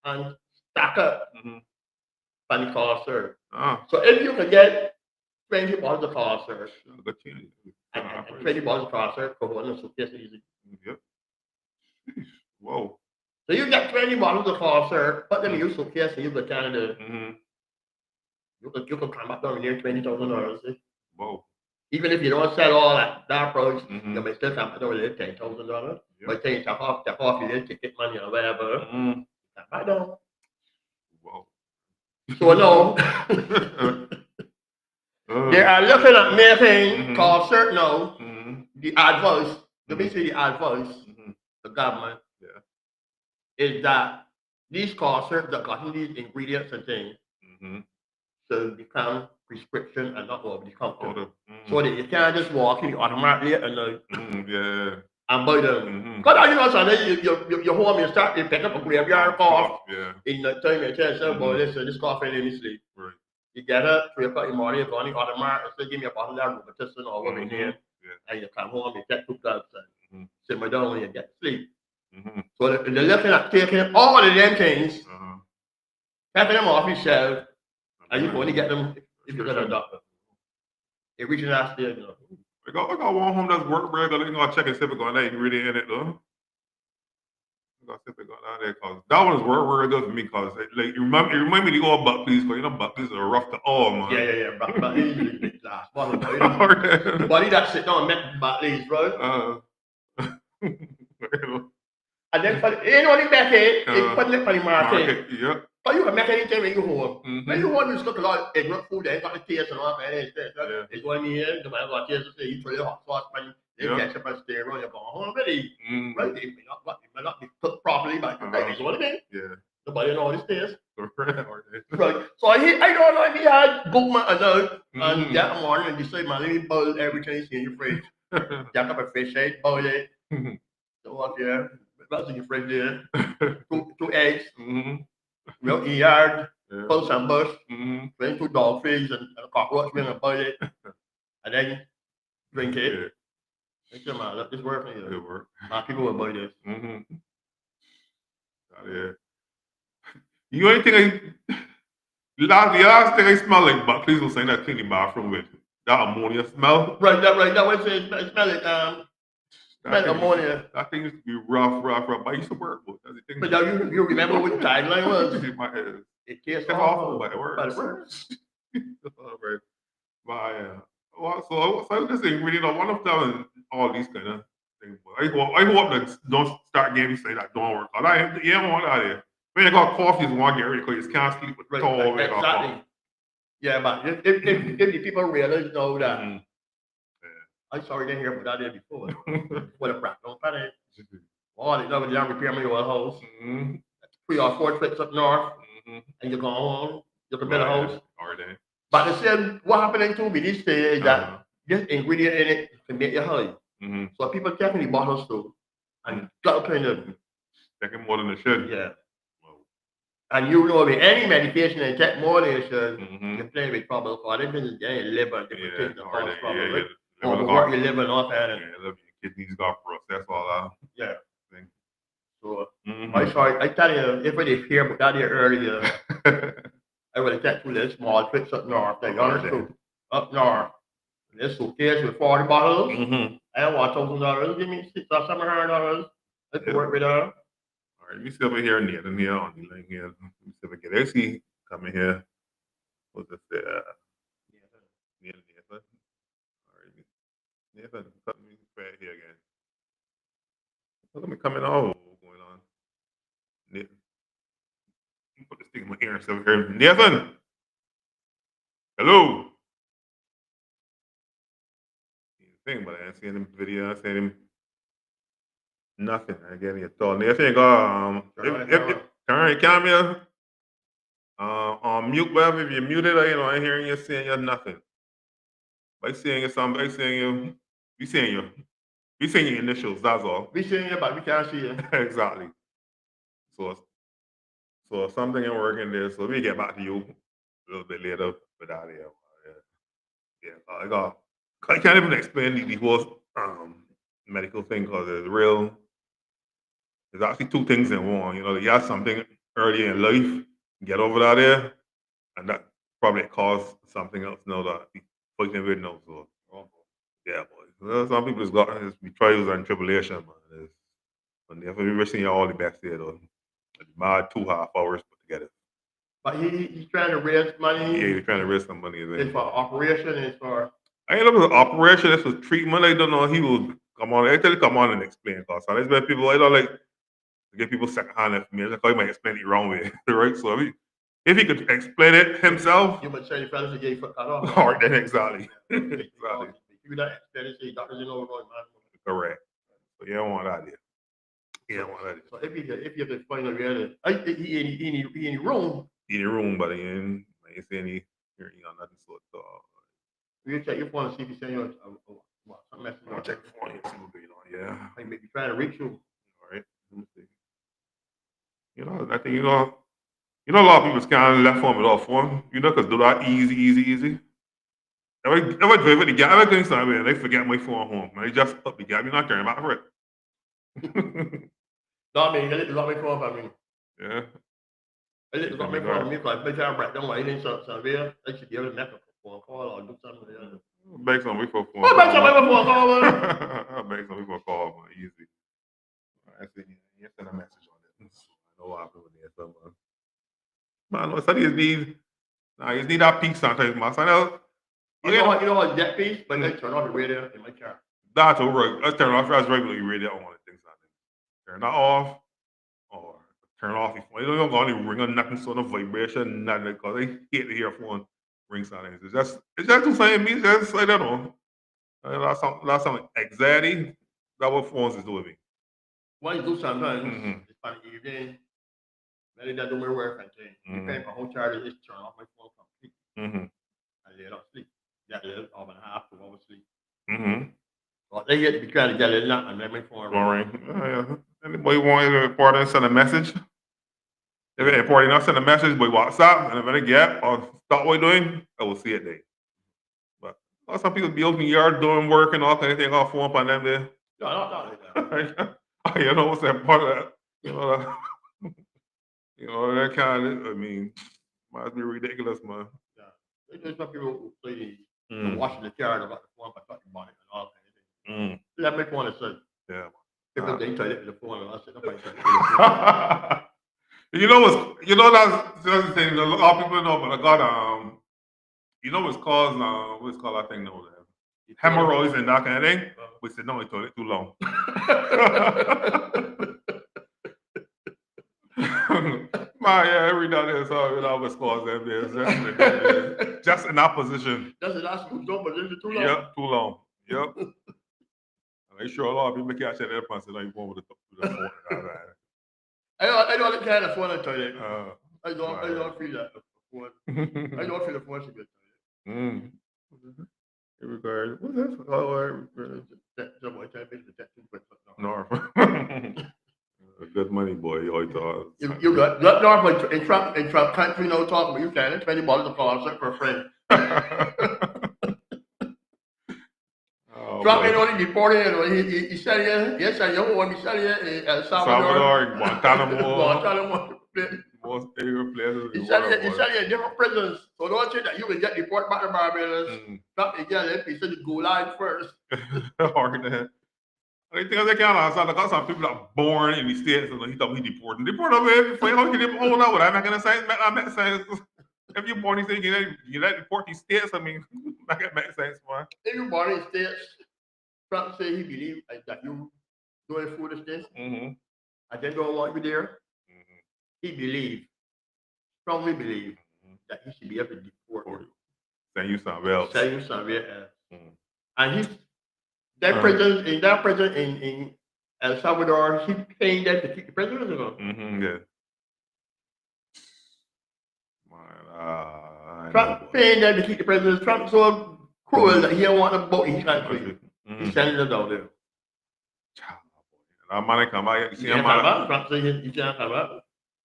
and stack up on the cough syrup. So if you can get 20 bottles of cough syrup, and 20 bottles of cough syrup, go on, so it's easy. Yep. Whoa. So you get 20 bottles of cough syrup, put them in your suitcase and you go to Canada. You can come back down near $20,000. Whoa. Even if you don't sell all that price, you may still come back down with $10,000. But then you take off your ticket money or whatever. Come back down. Whoa. So now, they are looking at making cough syrup now. The advice, let me say the advice, the government, is that these cough syrup that got these ingredients and things should become prescription and not over the counter. So that you can't just walk in automatically and buy them. Because you know, so you're home, you pick up a graveyard cough. In the time you tell yourself, boy, listen, this cough ain't in me sleep. You get up, 3 o'clock in the morning, you go on the automatic, and say, give me a bottle of Robitussin or whatever in here. And you come home, you take 2 cups and simmer down when you get to sleep. So they're looking at taking all of them things, taking them off your shelf, and you can only get them if you go to a doctor. It reaches that stage, you know. I got one home that's work regular. You gotta check and see if it got anything really in it though. I gotta see if it got out there because that one is work regular for me because like you remind me to go Buckley's because you know Buckley's are rough to all man. Yeah. Buckley's is the last one. The body that sit down met Buckley's, right? And then for the back end, it's putting it for the market. Yep. But you can make anything when you home. When you home, you just look a lot of ignorant food, they got the taste and all that. It's going in here, the man got taste to say, you throw your hot sauce, man, they ketchup and stay around, you're going home already. Right? It may not be cooked properly, but it's what it is. Yeah. Nobody know this taste. Right. So I don't know if he had gourmet enough, and that morning, and decide, man, let me boil everything in your fridge. Jack up a fish head, boil it. So up here, what's in your fridge there? 2 eggs. Milk in yard, pull some bush, bring 2 dogfish and a cockroach, bring a boil it, and then drink it. Thank you, man. Let this work for you. It work. My people will buy this. You ain't think the last thing I smell like Buckley's was saying that clean the bathroom with that ammonia smell. Right. That was it. Smell it. Smell ammonia. That thing used to be rough. But I used to work with that's the thing. But now you remember what the tagline was? In my head. It tastes awful, but it works. But it works. Right. But so I was just saying, really, one of them all these kind of things. I hope that don't start getting say that don't work. I want out there. When you got coffee, you want to get ready because you can't sleep with the tall. Exactly. Yeah, but if the people realize know that. I'm sorry they hear about that before. What a crap, don't panic. Oh, they never done repair my old house. 3 or 4 trips up north, and you go home, you can build a house. But they said what happening to me this day is that this ingredient in it can make you high. So people taking the bottles too, and gulping them. Taking more than they should. Yeah. And you know, with any medication and take more than you should, you're playing with trouble. Because I think it's liver, different things that cause trouble, right? Overwork your liver and all that. Your kidneys got processed, all that. Yeah. So I tell you, if I did hear about that here earlier, I would have taken 2 little small trips up north. They got us up north. This suitcase with 40 bottles. Mm-hmm. I want $1,000. Give me $600 or $700. Let's Yeah. work with her. All right, let me see over here, Nathan here on the line here. Let me see if I get AC coming here. What's this? Nathan. All right, Nathan, cut me back here again. Look at me coming on. What's going on? Nathan. Let me put this thing in my ear and stuff here. Nathan! Hello! Thing, but I ain't seen him video. I seen him nothing. I get any thought. Nathan, turn your camera on mute, whatever. If you're muted, I ain't hearing you saying you nothing. By saying you something, by saying you, we saying your initials. That's all. We seeing you, but we can't see you. Exactly. So something ain't working there. So we get back to you a little bit later without it. Yeah. I can't even explain the whole medical thing because there's actually two things in one. You know, you have something early in life, get over that there, and that probably caused something else now that we fighting with now. So yeah, boy. Well, some people just got trials and tribulation, man. And if we wishing you all the best here though. Mad 2.5 hours put together. But he's trying to raise money. Yeah, he's trying to raise some money. It's for operation, it's for I ain't know it was an operation, this was treatment. I don't know. He will come on. I tell you, come on and explain. Because there's been people, I don't like to give people secondhand information. Because he might explain it wrong way. Right? So if he could explain it himself. You might say the fellas that gave foot cut off. All right, then exactly. Exactly. You that explain it, doctors you know what's going on. Correct. So you don't want that there. You don't want that there. So if you have to find a reality, he in the room. In the room, but he ain't saying he hearing nothing sort of. You check your phone and see if he send you some message. I'll check the phone and see what's going on. Yeah. He may be trying to reach you. All right. Let me see. You know, I think a lot of people scan left phone without phone. You know, because do that easy. Ever drive with the gap, ever going somewhere, they forget my phone home. And they just up the gap. You're not caring about it. No, I mean, it's not my phone for me. Yeah. It's not my phone for me because by the time I break down my eating somewhere, I should be able to make a phone call or do something like that. Make some before phone. What about some phone call, man? Make some before call, man. Easy. I see you send a message on it. I know what happened with it, man. Man, no, studies need. Nah, you need that peak sometimes, man. You know what, that piece, but they turn off the radio in my car. That's over. Let's turn off as regularly radio on one of the things like that. Turn that off or turn off your phone. You don't go any ring or nothing, sort of vibration, nothing, because I hate to hear phone ring sound. It's just the same. Me, just I don't know. That's something anxiety. That's what phones is doing me. What you do sometimes, it's funny evening. Maybe that don't work and thing. Depending on how tired it is, turn off my phone completely. And lay down sleep. Get a hour and a half to hours sleep. Well, they get to be trying to get it now and let me phone ring. Anybody want to report and send a message? If it's important enough, send a message by WhatsApp, and if any gap or stop what you're doing, I will see it there. But some people be out in the yard doing work and all kind of thing off phone on them there. No, not like that. You know what's that part of that? You know that kind of. I mean, might be ridiculous, man. Yeah, there's some people who play washing the car about the phone by talking about it and all kind of thing. That make one to say. Yeah. People they try to hit the phone and I said, nobody. That's the thing. A lot of people know, but I got you know what's called that thing now? Hemorrhoids and that kind of thing. We said no, it's too long. Every now and then, so it always calls them there. Just in that position. That's the last position too long. Yep, too long. Yep. I'm sure a lot of people catch that airplane and you going with the phone. I don't kind of phone until it. I don't feel that phone. I don't feel the phone should be in regard, what's this? Good money, boy. You got Norfolk in Trump country, no talking, but you can $20 a call for a friend. Trump ain't only deported, he said, yes, I don't want to be said El Salvador. Guantanamo. most favorite places. He said in different prisons. So don't think that you will get deported back to Barbados. Trump again, if he said you go line first. Hard to. I think they can't understand because some people are born in the States and he thought he deported. Deport them, baby. For you know, get them all out. I'm not gonna say that makes sense. If you're born in the States, you let deport these states. I mean, that makes sense, man. If you're born in the States, Trump say he believes that you doing foolishness and then don't want you there. He believes, strongly believes that he should be able to deport you. Send you somewhere else. Send you somewhere else. And he's that president in El Salvador, he paying them to keep the president, you know? Yeah. Trump paying them to keep the president. Trump so cruel that he don't want to vote in his country. He's sending them down there. That money come out. See him Trump say he can't come out.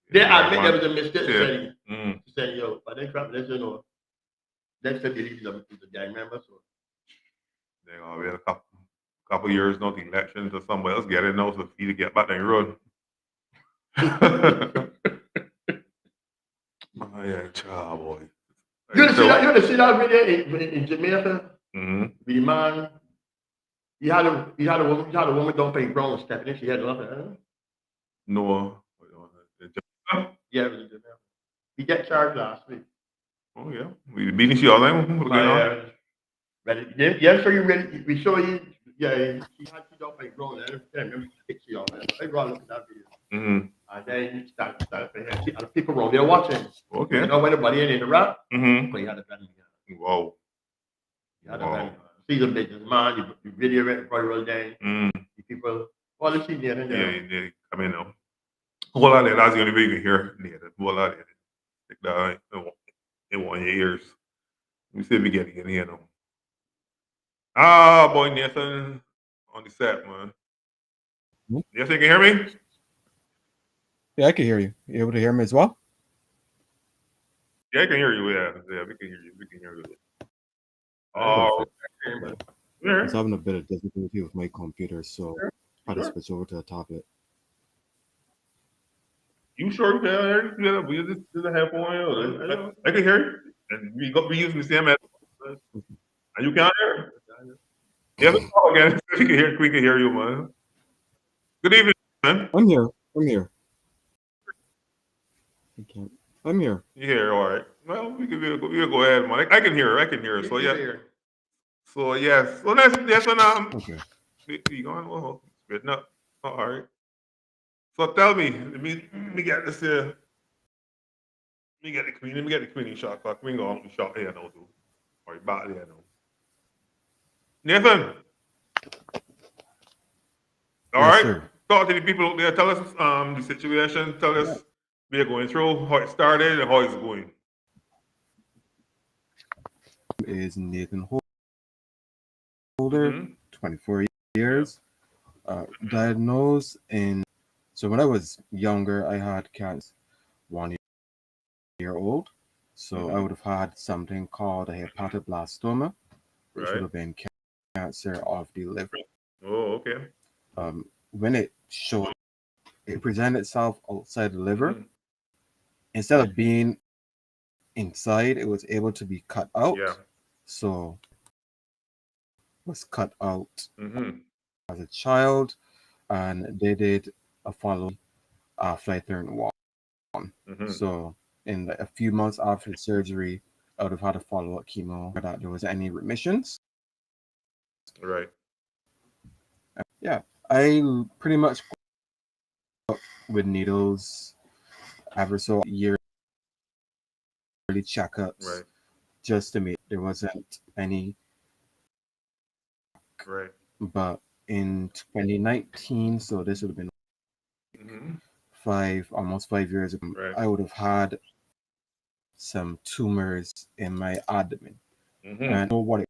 They admit there was a mistake to send you, but then Trump lets you know. That's the belief of the gang members. So. They're gonna be a couple years, no election to somebody else get it now so he to get back on the road. Oh yeah, child boy. You see that video in Jamaica? The man, he had a woman don't pay brown stepping in. She had nothing. No. Yeah, it was in Jamaica. He got charged last week. Oh yeah, we beating you all that. Yeah, so you ready? We show you. Yeah, she don't pay brown. I can't remember the picture of that. I brought look at that video. And then he started and people around there watching. Okay. You know when the body in the rap? But he had a gun. Whoa. He had a gun. See the businessman, the video went probably roll down. The people, all the shit there and there. Yeah, come in now. Whole lot of that, that's the only way you can hear Nathan. Whole lot of that. Take that in one of your ears. Let me see if we get it in here now. Ah, boy, Nathan on the set, man. Yes, you can hear me? Yeah, I can hear you. You able to hear me as well? Yeah, I can hear you. Yeah, we can hear you. We can hear you. Oh, I was having a bit of difficulty with my computer, so I had to switch over to the tablet. You sure you can hear you? We just a headphone. I can hear you. And we using the same headphone. And you can't hear? Yeah, let's talk again. We can hear you, man. Good evening, man. I'm here. I'm here. You here? All right. Well, we'll go ahead, man. I can hear her. So yeah. So yes. So that's Okay. You going? Oh, spitting up. All right. So tell me, let me get this here. Let me get the queen shot. Cause queen go on shot here now too. Or back there now. Nathan. All right. Sir. Talk to the people out there. Tell us the situation. Tell us we are going through, how it started and how it's going. Is Nathan Holder, 24 years, diagnosed in. So when I was younger, I had cancer, 1 year old. So I would have had something called a hepatoblastoma, which would have been cancer of the liver. Oh, okay. When it presented itself outside the liver. Instead of being inside, it was able to be cut out. Yeah. So it was cut out as a child, and they did a follow after I turned 1. So in a few months after the surgery, I would have had a follow-up chemo that there was any remissions. Right. Yeah, I pretty much with needles ever so yearly checkups, just to make there wasn't any. Right. But in 2019, so this would have been almost 5 years ago, I would have had some tumors in my abdomen. And I know what it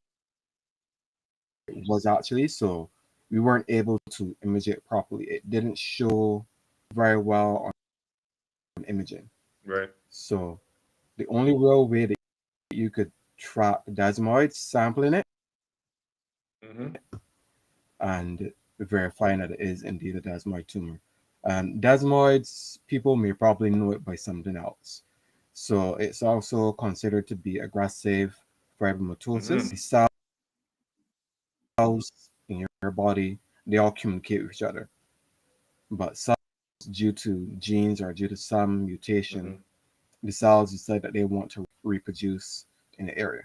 was actually, so we weren't able to image it properly. It didn't show very well on imaging. Right. So the only real way that you could track desmoid, sampling it and verifying that it is indeed a desmoid tumor. And desmoids, people may probably know it by something else. So it's also considered to be aggressive fibromatosis. The cells in your body, they all communicate with each other. But some, due to genes or due to some mutation, the cells decide that they want to reproduce in the area.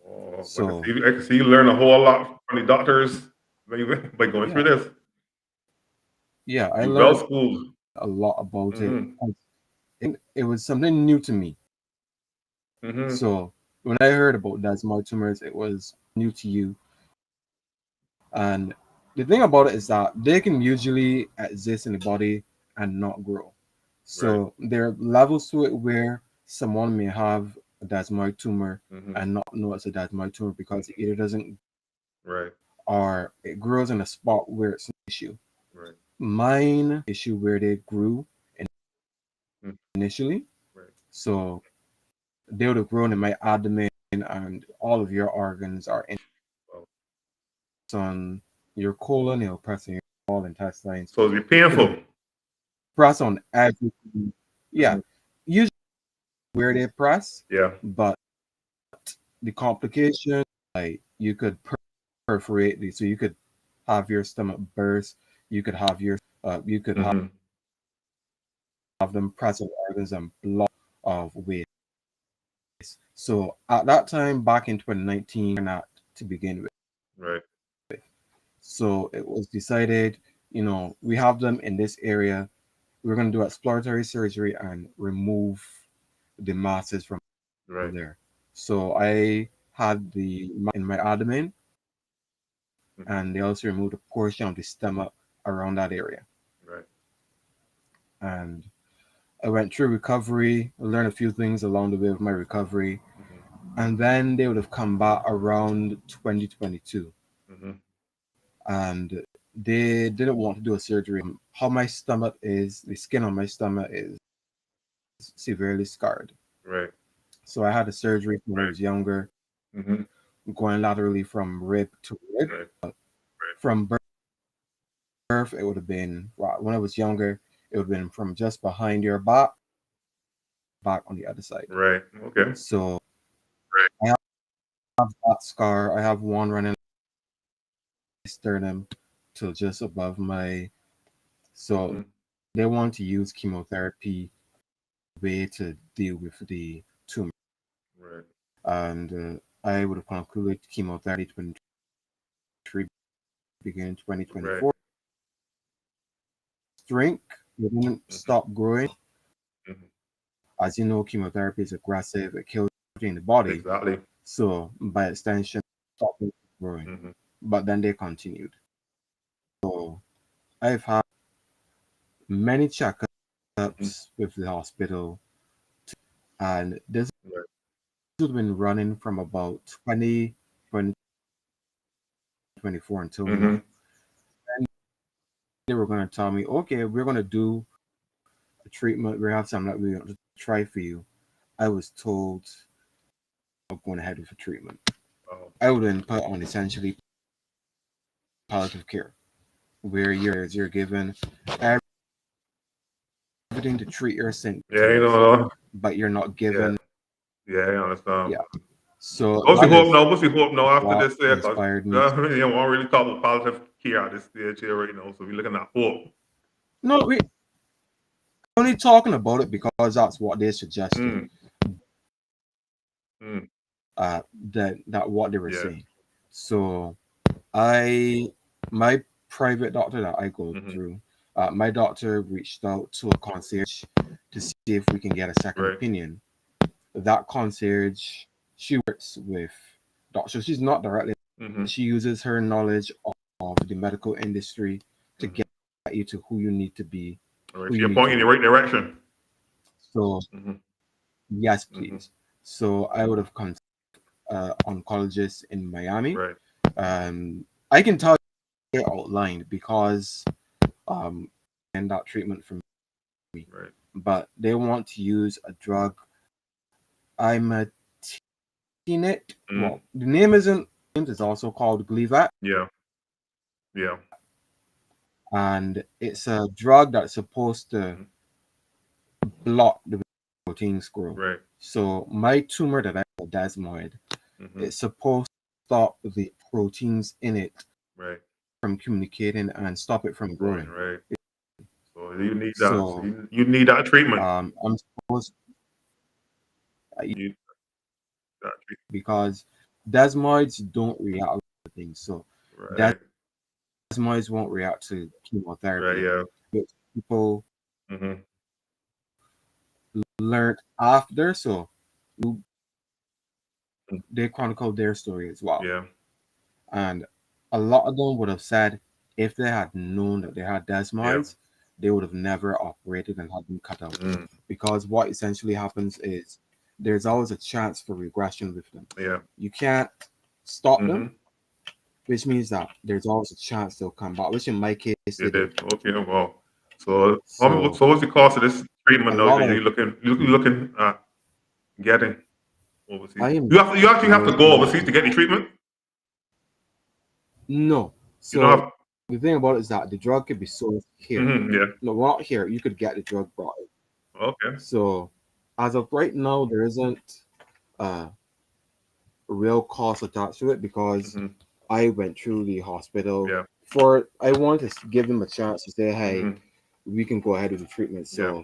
Oh, So I can see you learn a whole lot from the doctors by going through this. Yeah, I You're learned well schooled. a lot about it. It was something new to me. So when I heard about desmoid tumors, it was new to you. And the thing about it is that they can usually exist in the body and not grow. So there are levels to it where someone may have a desmoid tumor and not know it's a desmoid tumor because it either doesn't or it grows in a spot where it's an issue. Mine issue where they grew initially. So they would have grown in my abdomen and all of your organs are in on your colon, it'll press on your small intestines. So it'll be painful. Press on everything. Yeah. Usually where they press. Yeah. But the complication, like you could perforate these, so you could have your stomach burst, you could have your have them press on organs and block of waste. So at that time back in 2019, not to begin with. So it was decided, we have them in this area. We're going to do exploratory surgery and remove the masses from there. So I had in my abdomen, and they also removed a portion of the stomach around that area. And I went through recovery, I learned a few things along the way of my recovery. And then they would have come back around 2022. And they didn't want to do a surgery. How my stomach is, the skin on my stomach is severely scarred. So I had a surgery when I was younger, going laterally from rib to rib. From birth, it would have been, when I was younger, it would have been from just behind your back on the other side. Okay. So I have that scar. I have one running sternum to just above my. So they want to use chemotherapy way to deal with the tumor. And I would have concluded chemotherapy 2023, beginning 2024. Shrink, it didn't stop growing. As you know, chemotherapy is aggressive; it kills in the body. Exactly. So by extension, stopped growing. But then they continued. So I've had many checkups with the hospital, and this has been running from about 2024 until now. And they were going to tell me, okay, we're going to do a treatment. We have something that we're going to try for you. I was told I'm going ahead with a treatment. I would have been put on essentially palliative care, where you're given everything to treat your symptoms, but you're not given. Yeah, I understand. Yeah. So what's the hope now after this? Inspired me. You won't really talk about palliative care at this stage here right now, so we're looking at hope. No, we're only talking about it because that's what they suggested. That what they were saying. So my private doctor that I go through, my doctor reached out to a concierge to see if we can get a second opinion. That concierge, she works with doctors. She's not directly. She uses her knowledge of the medical industry to get you to who you need to be. You're pointing in the right direction. So yes, please. So I would have contacted oncologist in Miami. I can tell you outlined because and that treatment for me. But they want to use a drug. Well, the name isn't. It's also called Gleevec. Yeah. and it's a drug that's supposed to block the proteins growth. Right. So my tumor that I have, desmoid, it's supposed to stop the proteins in it Right. from communicating and stop it from growing. Right. So you need that. So, you need that treatment. I'm supposed You need that treatment. because desmoids don't react to things. So Right. desmoids won't react to chemotherapy. Right. Yeah. Which people Mm-hmm. learned after, so they chronicle their story as well. Yeah. And a lot of them would have said if they had known that they had desmoids, they would have never operated and had them cut out. Because what essentially happens is there's always a chance for regression with them. Yeah. You can't stop them, which means that there's always a chance they'll come back, which in my case It did. Okay. Well. So what's the cost of this treatment though that you're looking at getting overseas? You actually have to go overseas to get the treatment? No. So the thing about it is that the drug could be sold here. Yeah. No, not here. You could get the drug brought in. Okay. So as of right now, there isn't a real cost attached to it because I went through the hospital I wanted to give them a chance to say, hey, we can go ahead with the treatment. So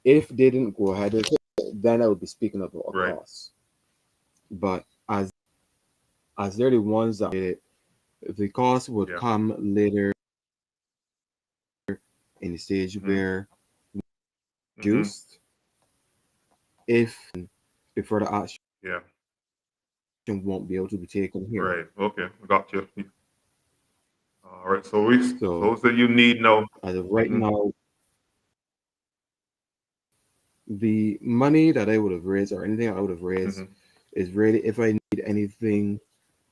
if they didn't go ahead with it, then I would be speaking about a cost. But as they're the ones that did it, the cost would come later in the stage where reduced if before the action won't be able to be taken here. Right. Okay. Got you. All right. So those that you need now. As of right now, the money that I would have raised or anything I would have raised is really if I need anything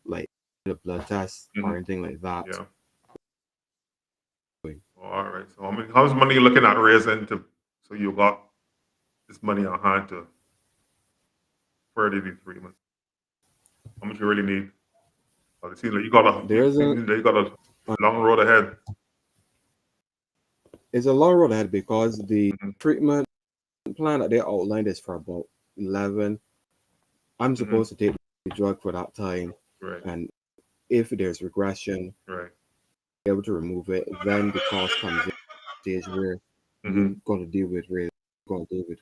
like a blood test or anything like that. Yeah. All right. So I mean, how's money you looking at raising so you got this money on hand to further the treatment? How much you really need? It seems like you got a long road ahead. It's a long road ahead because the treatment plan that they outlined is for about 11. I'm supposed to take the drug for that time. Right. And if there's regression, be able to remove it, then the cost comes in stage where you're going to deal with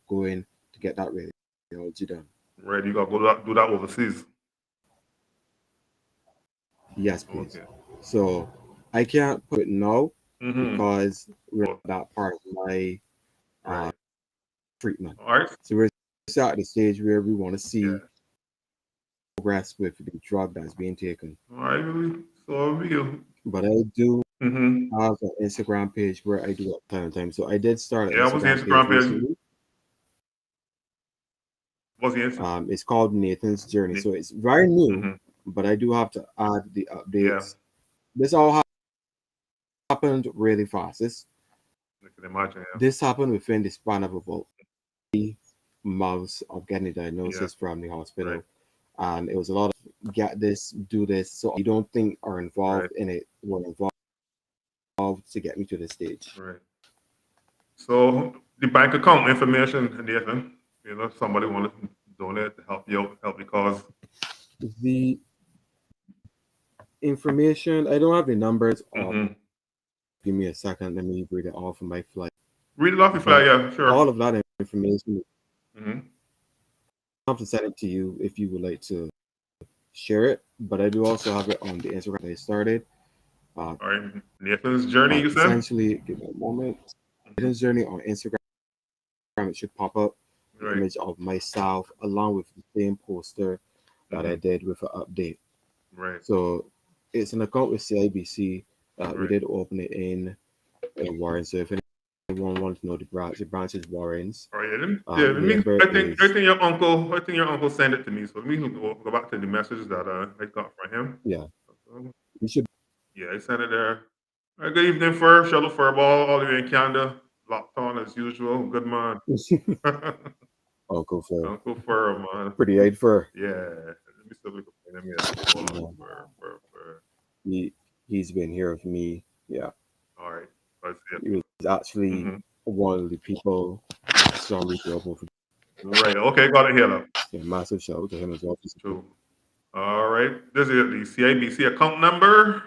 going to get that radiology done. Right, you got to do that overseas. Yes, please. Okay. So I can't put it now because we're at that part of my treatment. All right. So we're at the stage where we want to see progress with the drug that's being taken. All right. So but I do have an Instagram page where I do it time to time. So I did start an what's the Instagram page? What's the Instagram? It's called Nathan's Journey. So it's very new, but I do have to add the updates. This all happened really fast. I can imagine. This happened within the span of about 3 months of getting a diagnosis from the hospital. And it was a lot of get this, do this. So you don't think are involved in it were involved to get me to this stage. Right. So the bank account information, Nathan, somebody want to donate to help you out, help the cause. The information, I don't have the numbers. Give me a second. Let me read it off of my flight. Read it off your flight, yeah, sure. All of that information. I have to send it to you if you would like to share it, but I do also have it on the Instagram I started. All right, Nathan's Journey, you said? Essentially, give me a moment. Nathan's Journey on Instagram, it should pop up an image of myself along with the same poster that I did with an update. Right. So it's an account with CIBC. We did open it in Warren. So if anyone wants to know the branch is Warren's. Oh yeah, I think your uncle sent it to me. So let me go back to the message that I got from him. Yeah. You should. Yeah, I sent it there. Good evening, Fur. Shuttle Furball, all the way in Canada. Locked on as usual. Good man. Uncle Fur. Uncle Fur, man. Pretty eyed Fur. Yeah. Let me still look at him. Fur. He's been here with me. Yeah. All right. I see it. He was actually one of the people strongly for Right. Okay, got it here now. Yeah, massive shout out to him as well. True. All right. This is the CIBC account number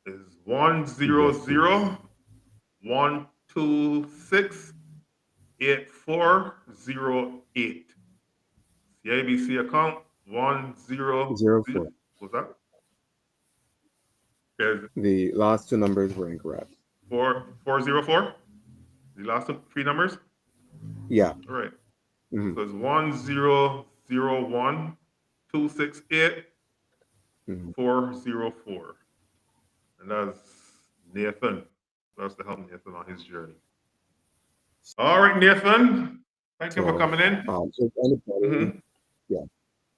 is 100-126-8408. CIBC account 1004. What's that? The last two numbers were incorrect. 404? The last three numbers? Yeah. All right. So it's 100-126-8404. And that's Nathan. That's to help Nathan on his journey. All right, Nathan. Thank you for coming in. So if anybody, yeah,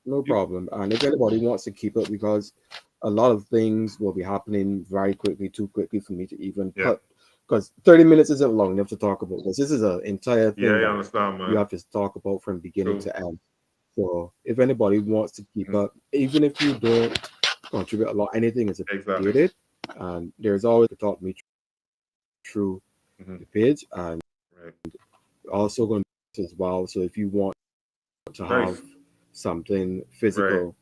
no problem. And if anybody wants to keep it, because a lot of things will be happening very quickly, too quickly for me to even put. Because 30 minutes isn't long enough to talk about this. This is an entire thing. Yeah, I understand, man. You have to talk about from beginning to end. So if anybody wants to keep up, even if you don't contribute a lot, anything is appreciated. And there's always to talk me through the page, and also going to as well. So if you want to have something physical,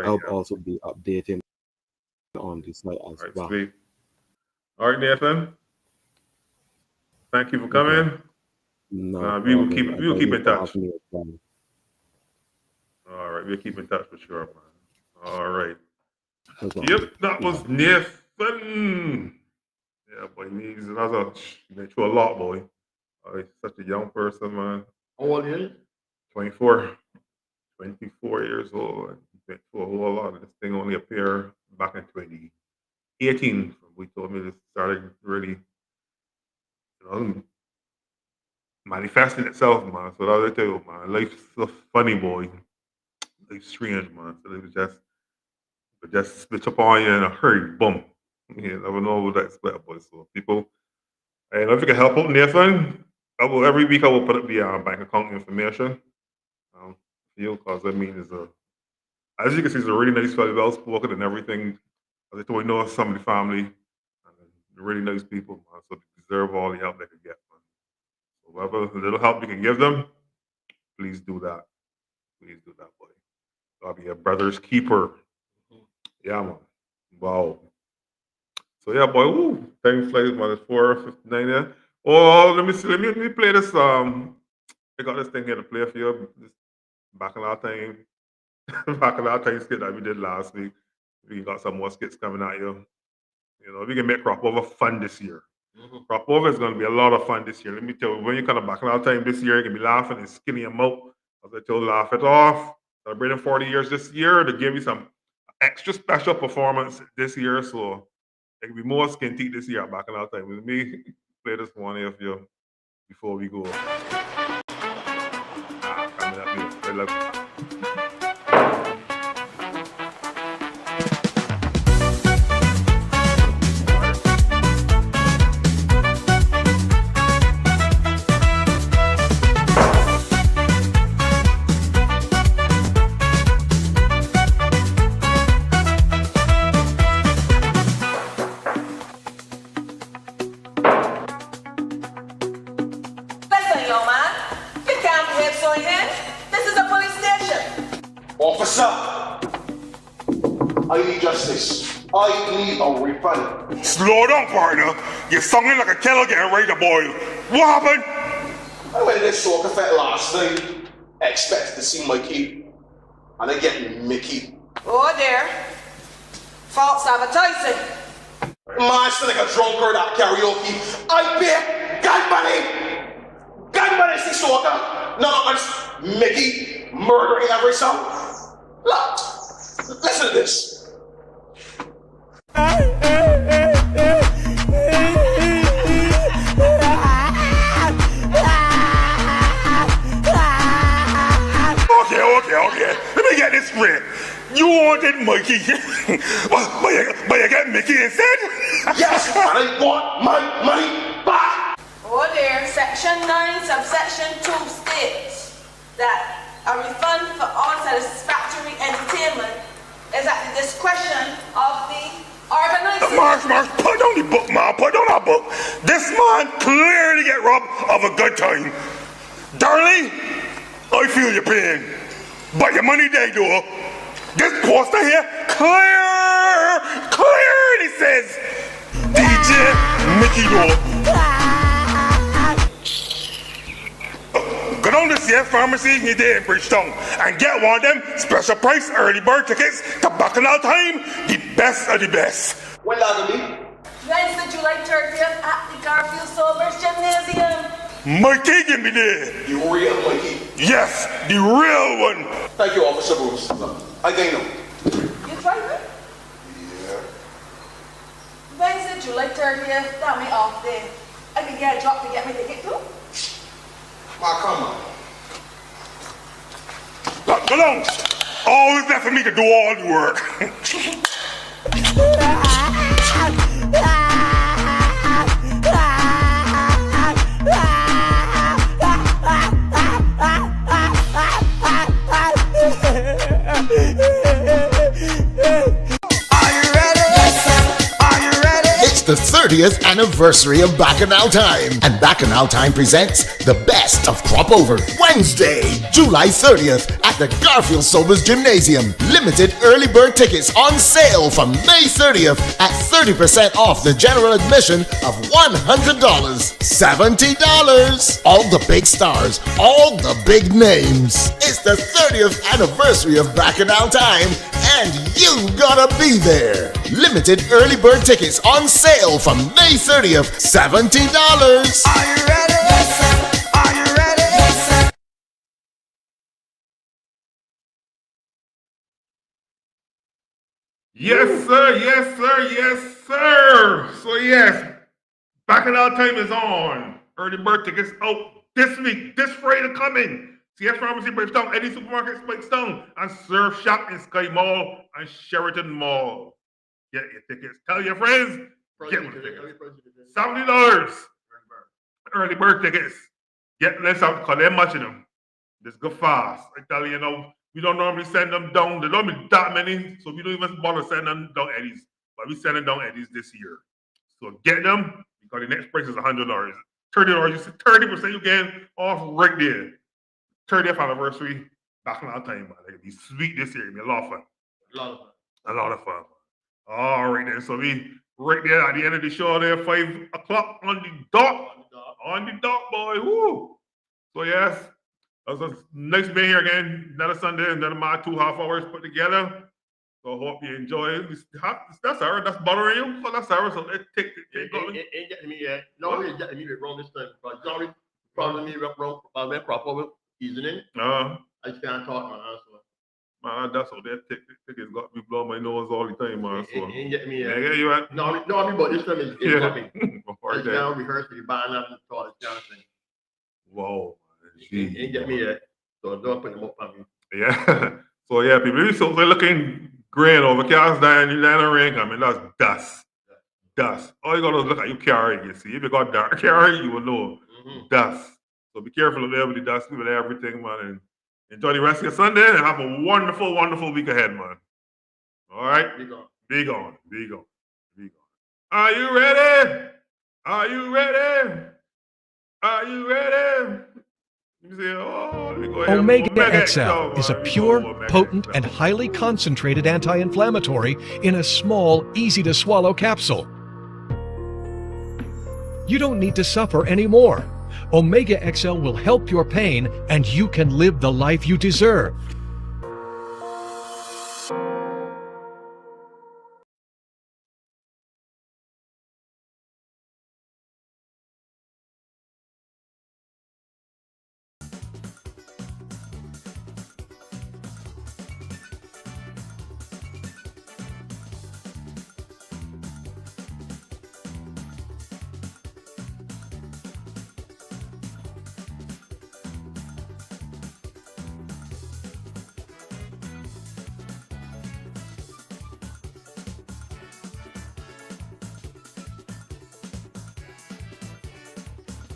help also be updating on the site as well. Sweet. All right, Nathan. Thank you for coming. No, we will keep in touch. All right, we'll keep in touch for sure, man. All right. Yep, that was Nathan. Yeah, boy, he's another. He went through a lot, boy. He's such a young person, man. How old are you? 24. 24 years old. He went through a whole lot. This thing only appeared back in 2018. We told me this started really, manifesting itself, man. So that's what I tell you, man. Life's so funny, boy. Life's strange, man. So it was just switch up on you in a hurry, boom. You never know what to expect, boy. So people, and if you can help out Nathan, every week I will put up the bank account information for you, because I mean, as you can see, he's a really nice fellow, well spoken and everything. As I told you, know some of the family. Really nice people, man. So they deserve all the help they can get, man. So whatever little help you can give them, please do that. Please do that, boy. I'll be a brother's keeper. Yeah, man. Wow. So yeah, boy. Woo. Time flies, man. It's 4:59 there. Oh, let me see. Let me play this. I got this thing here to play for you. This back in our time. Back in our time skit that we did last week. We got some more skits coming at you. We can make Crop Over fun this year. Crop Over is going to be a lot of fun this year. Let me tell you, when you come back in our time this year, you can be laughing and skinny your mouth. As I told you, laugh it off. Celebrating 40 years this year to give you some extra special performance this year. So it can be more skin teeth this year back in our time. With me, play this one here for you before we go. Coming up here. I love you. Officer, I need justice. I need a refund. Slow down, partner. You're sounding like a kettle getting ready to boil. What happened? I went to this soccer fete last night. I expected to see Mikey. And I get Mickey. Oh dear. False advertising. Man, still like a drunkard at karaoke. I pay God money. God money to see soccer. Not much Mickey murdering every song. Look, listen to this. Okay. Let me get this straight. You wanted Mikey, but you get Mickey instead? Yes, and I want my money back. Oh dear. Section 9, subsection 2 states that a refund for all satisfactory entertainment is at the discretion of the Organize Marsh, put down the book, man. Put down that book. This man clearly get robbed of a good time. Darling, I feel your pain. But your money there, though. This poster here clearly says DJ Mickey though. Go down to CF Pharmacy in there in Bridgetown and get one of them special price early bird tickets to Bacchanal Time, the best of the best. When that gonna be? Wednesday, July 30th at the Garfield Sobers Gymnasium. Mikey, give me there. You real Mikey. Yes, the real one. Thank you, Officer Bruce. I think no. You tried it? Yeah. Wednesday, July 30th, that me off day. I can get a drop to get my ticket too. Ma, come on. Look, go down. Always left for me to do all the work. It's the 30th anniversary of Bacchanal Time, and Bacchanal Time presents the best of Crop Over. Wednesday, July 30th at the Garfield Sobers Gymnasium. Limited early bird tickets on sale from May 30th at 30% off the general admission of $100. $70. All the big stars, all the big names. It's the 30th anniversary of Bacchanal Time, and you gotta be there. Limited early bird tickets on sale from May 30th, $70. Are you ready? Yes, sir. Are you ready? Yes, sir. Yes, sir. Yes, sir. Yes, sir. So yes, Bacchanal Time is on. Early bird tickets out this week, this Friday coming. CF Pharmacy, Bridgetown, Eddie Supermarket, Spikestown, and Surf Shop in Sky Mall and Sheraton Mall. Get your tickets. Tell your friends. Get one ticket. $70. Early bird tickets. Get less out because they're matching them. Just go fast. I tell you, we don't normally send them down. There don't be that many, so we don't even bother sending them down Eddie's. But we sending down Eddie's this year. So get them because the next price is $100. $30. You see 30% you get off right there. 30th anniversary, Bacchanal Time, man. It'll be sweet this year. It'll be a lot of fun. A lot of fun. All right then. So we right there at the end of the show there, 5 o'clock on the dot. On the dot, boy. Woo. So yes, that was a nice being here again. Another Sunday, another my 2.5 hours put together. So hope you enjoy it. That's Sarah. That's bothering you. So that's Sarah. So let's take it going. Ain't getting me yet. No, it's getting me wrong this time. But Johnny probably me wrong. Proper evening. I just can't talk, man. Man, that's how that tickets got me blow my nose all the time, man. So ain't getting me yet. Yeah, you at? No, I mean, but this time is coming. I just that. can't rehearse for the band and all this kind of thing. Whoa. Ain't getting me yet. So don't put them up on me. Yeah. So yeah, people, so they're looking green over cast down, you land a rain coming. That's dust. Dust. All you gotta look at your carry, you see. If you got dark carry, you will know. Dust. So be careful of there with the dust, with everything, man. And enjoy the rest of your Sunday and have a wonderful, wonderful week ahead, man. All right? Be gone. Be gone. Be gone. Be gone. Are you ready? Are you ready? Are you ready? Omega XL is a pure, potent, and highly concentrated anti-inflammatory in a small, easy-to-swallow capsule. You don't need to suffer anymore. Omega XL will help your pain, and you can live the life you deserve.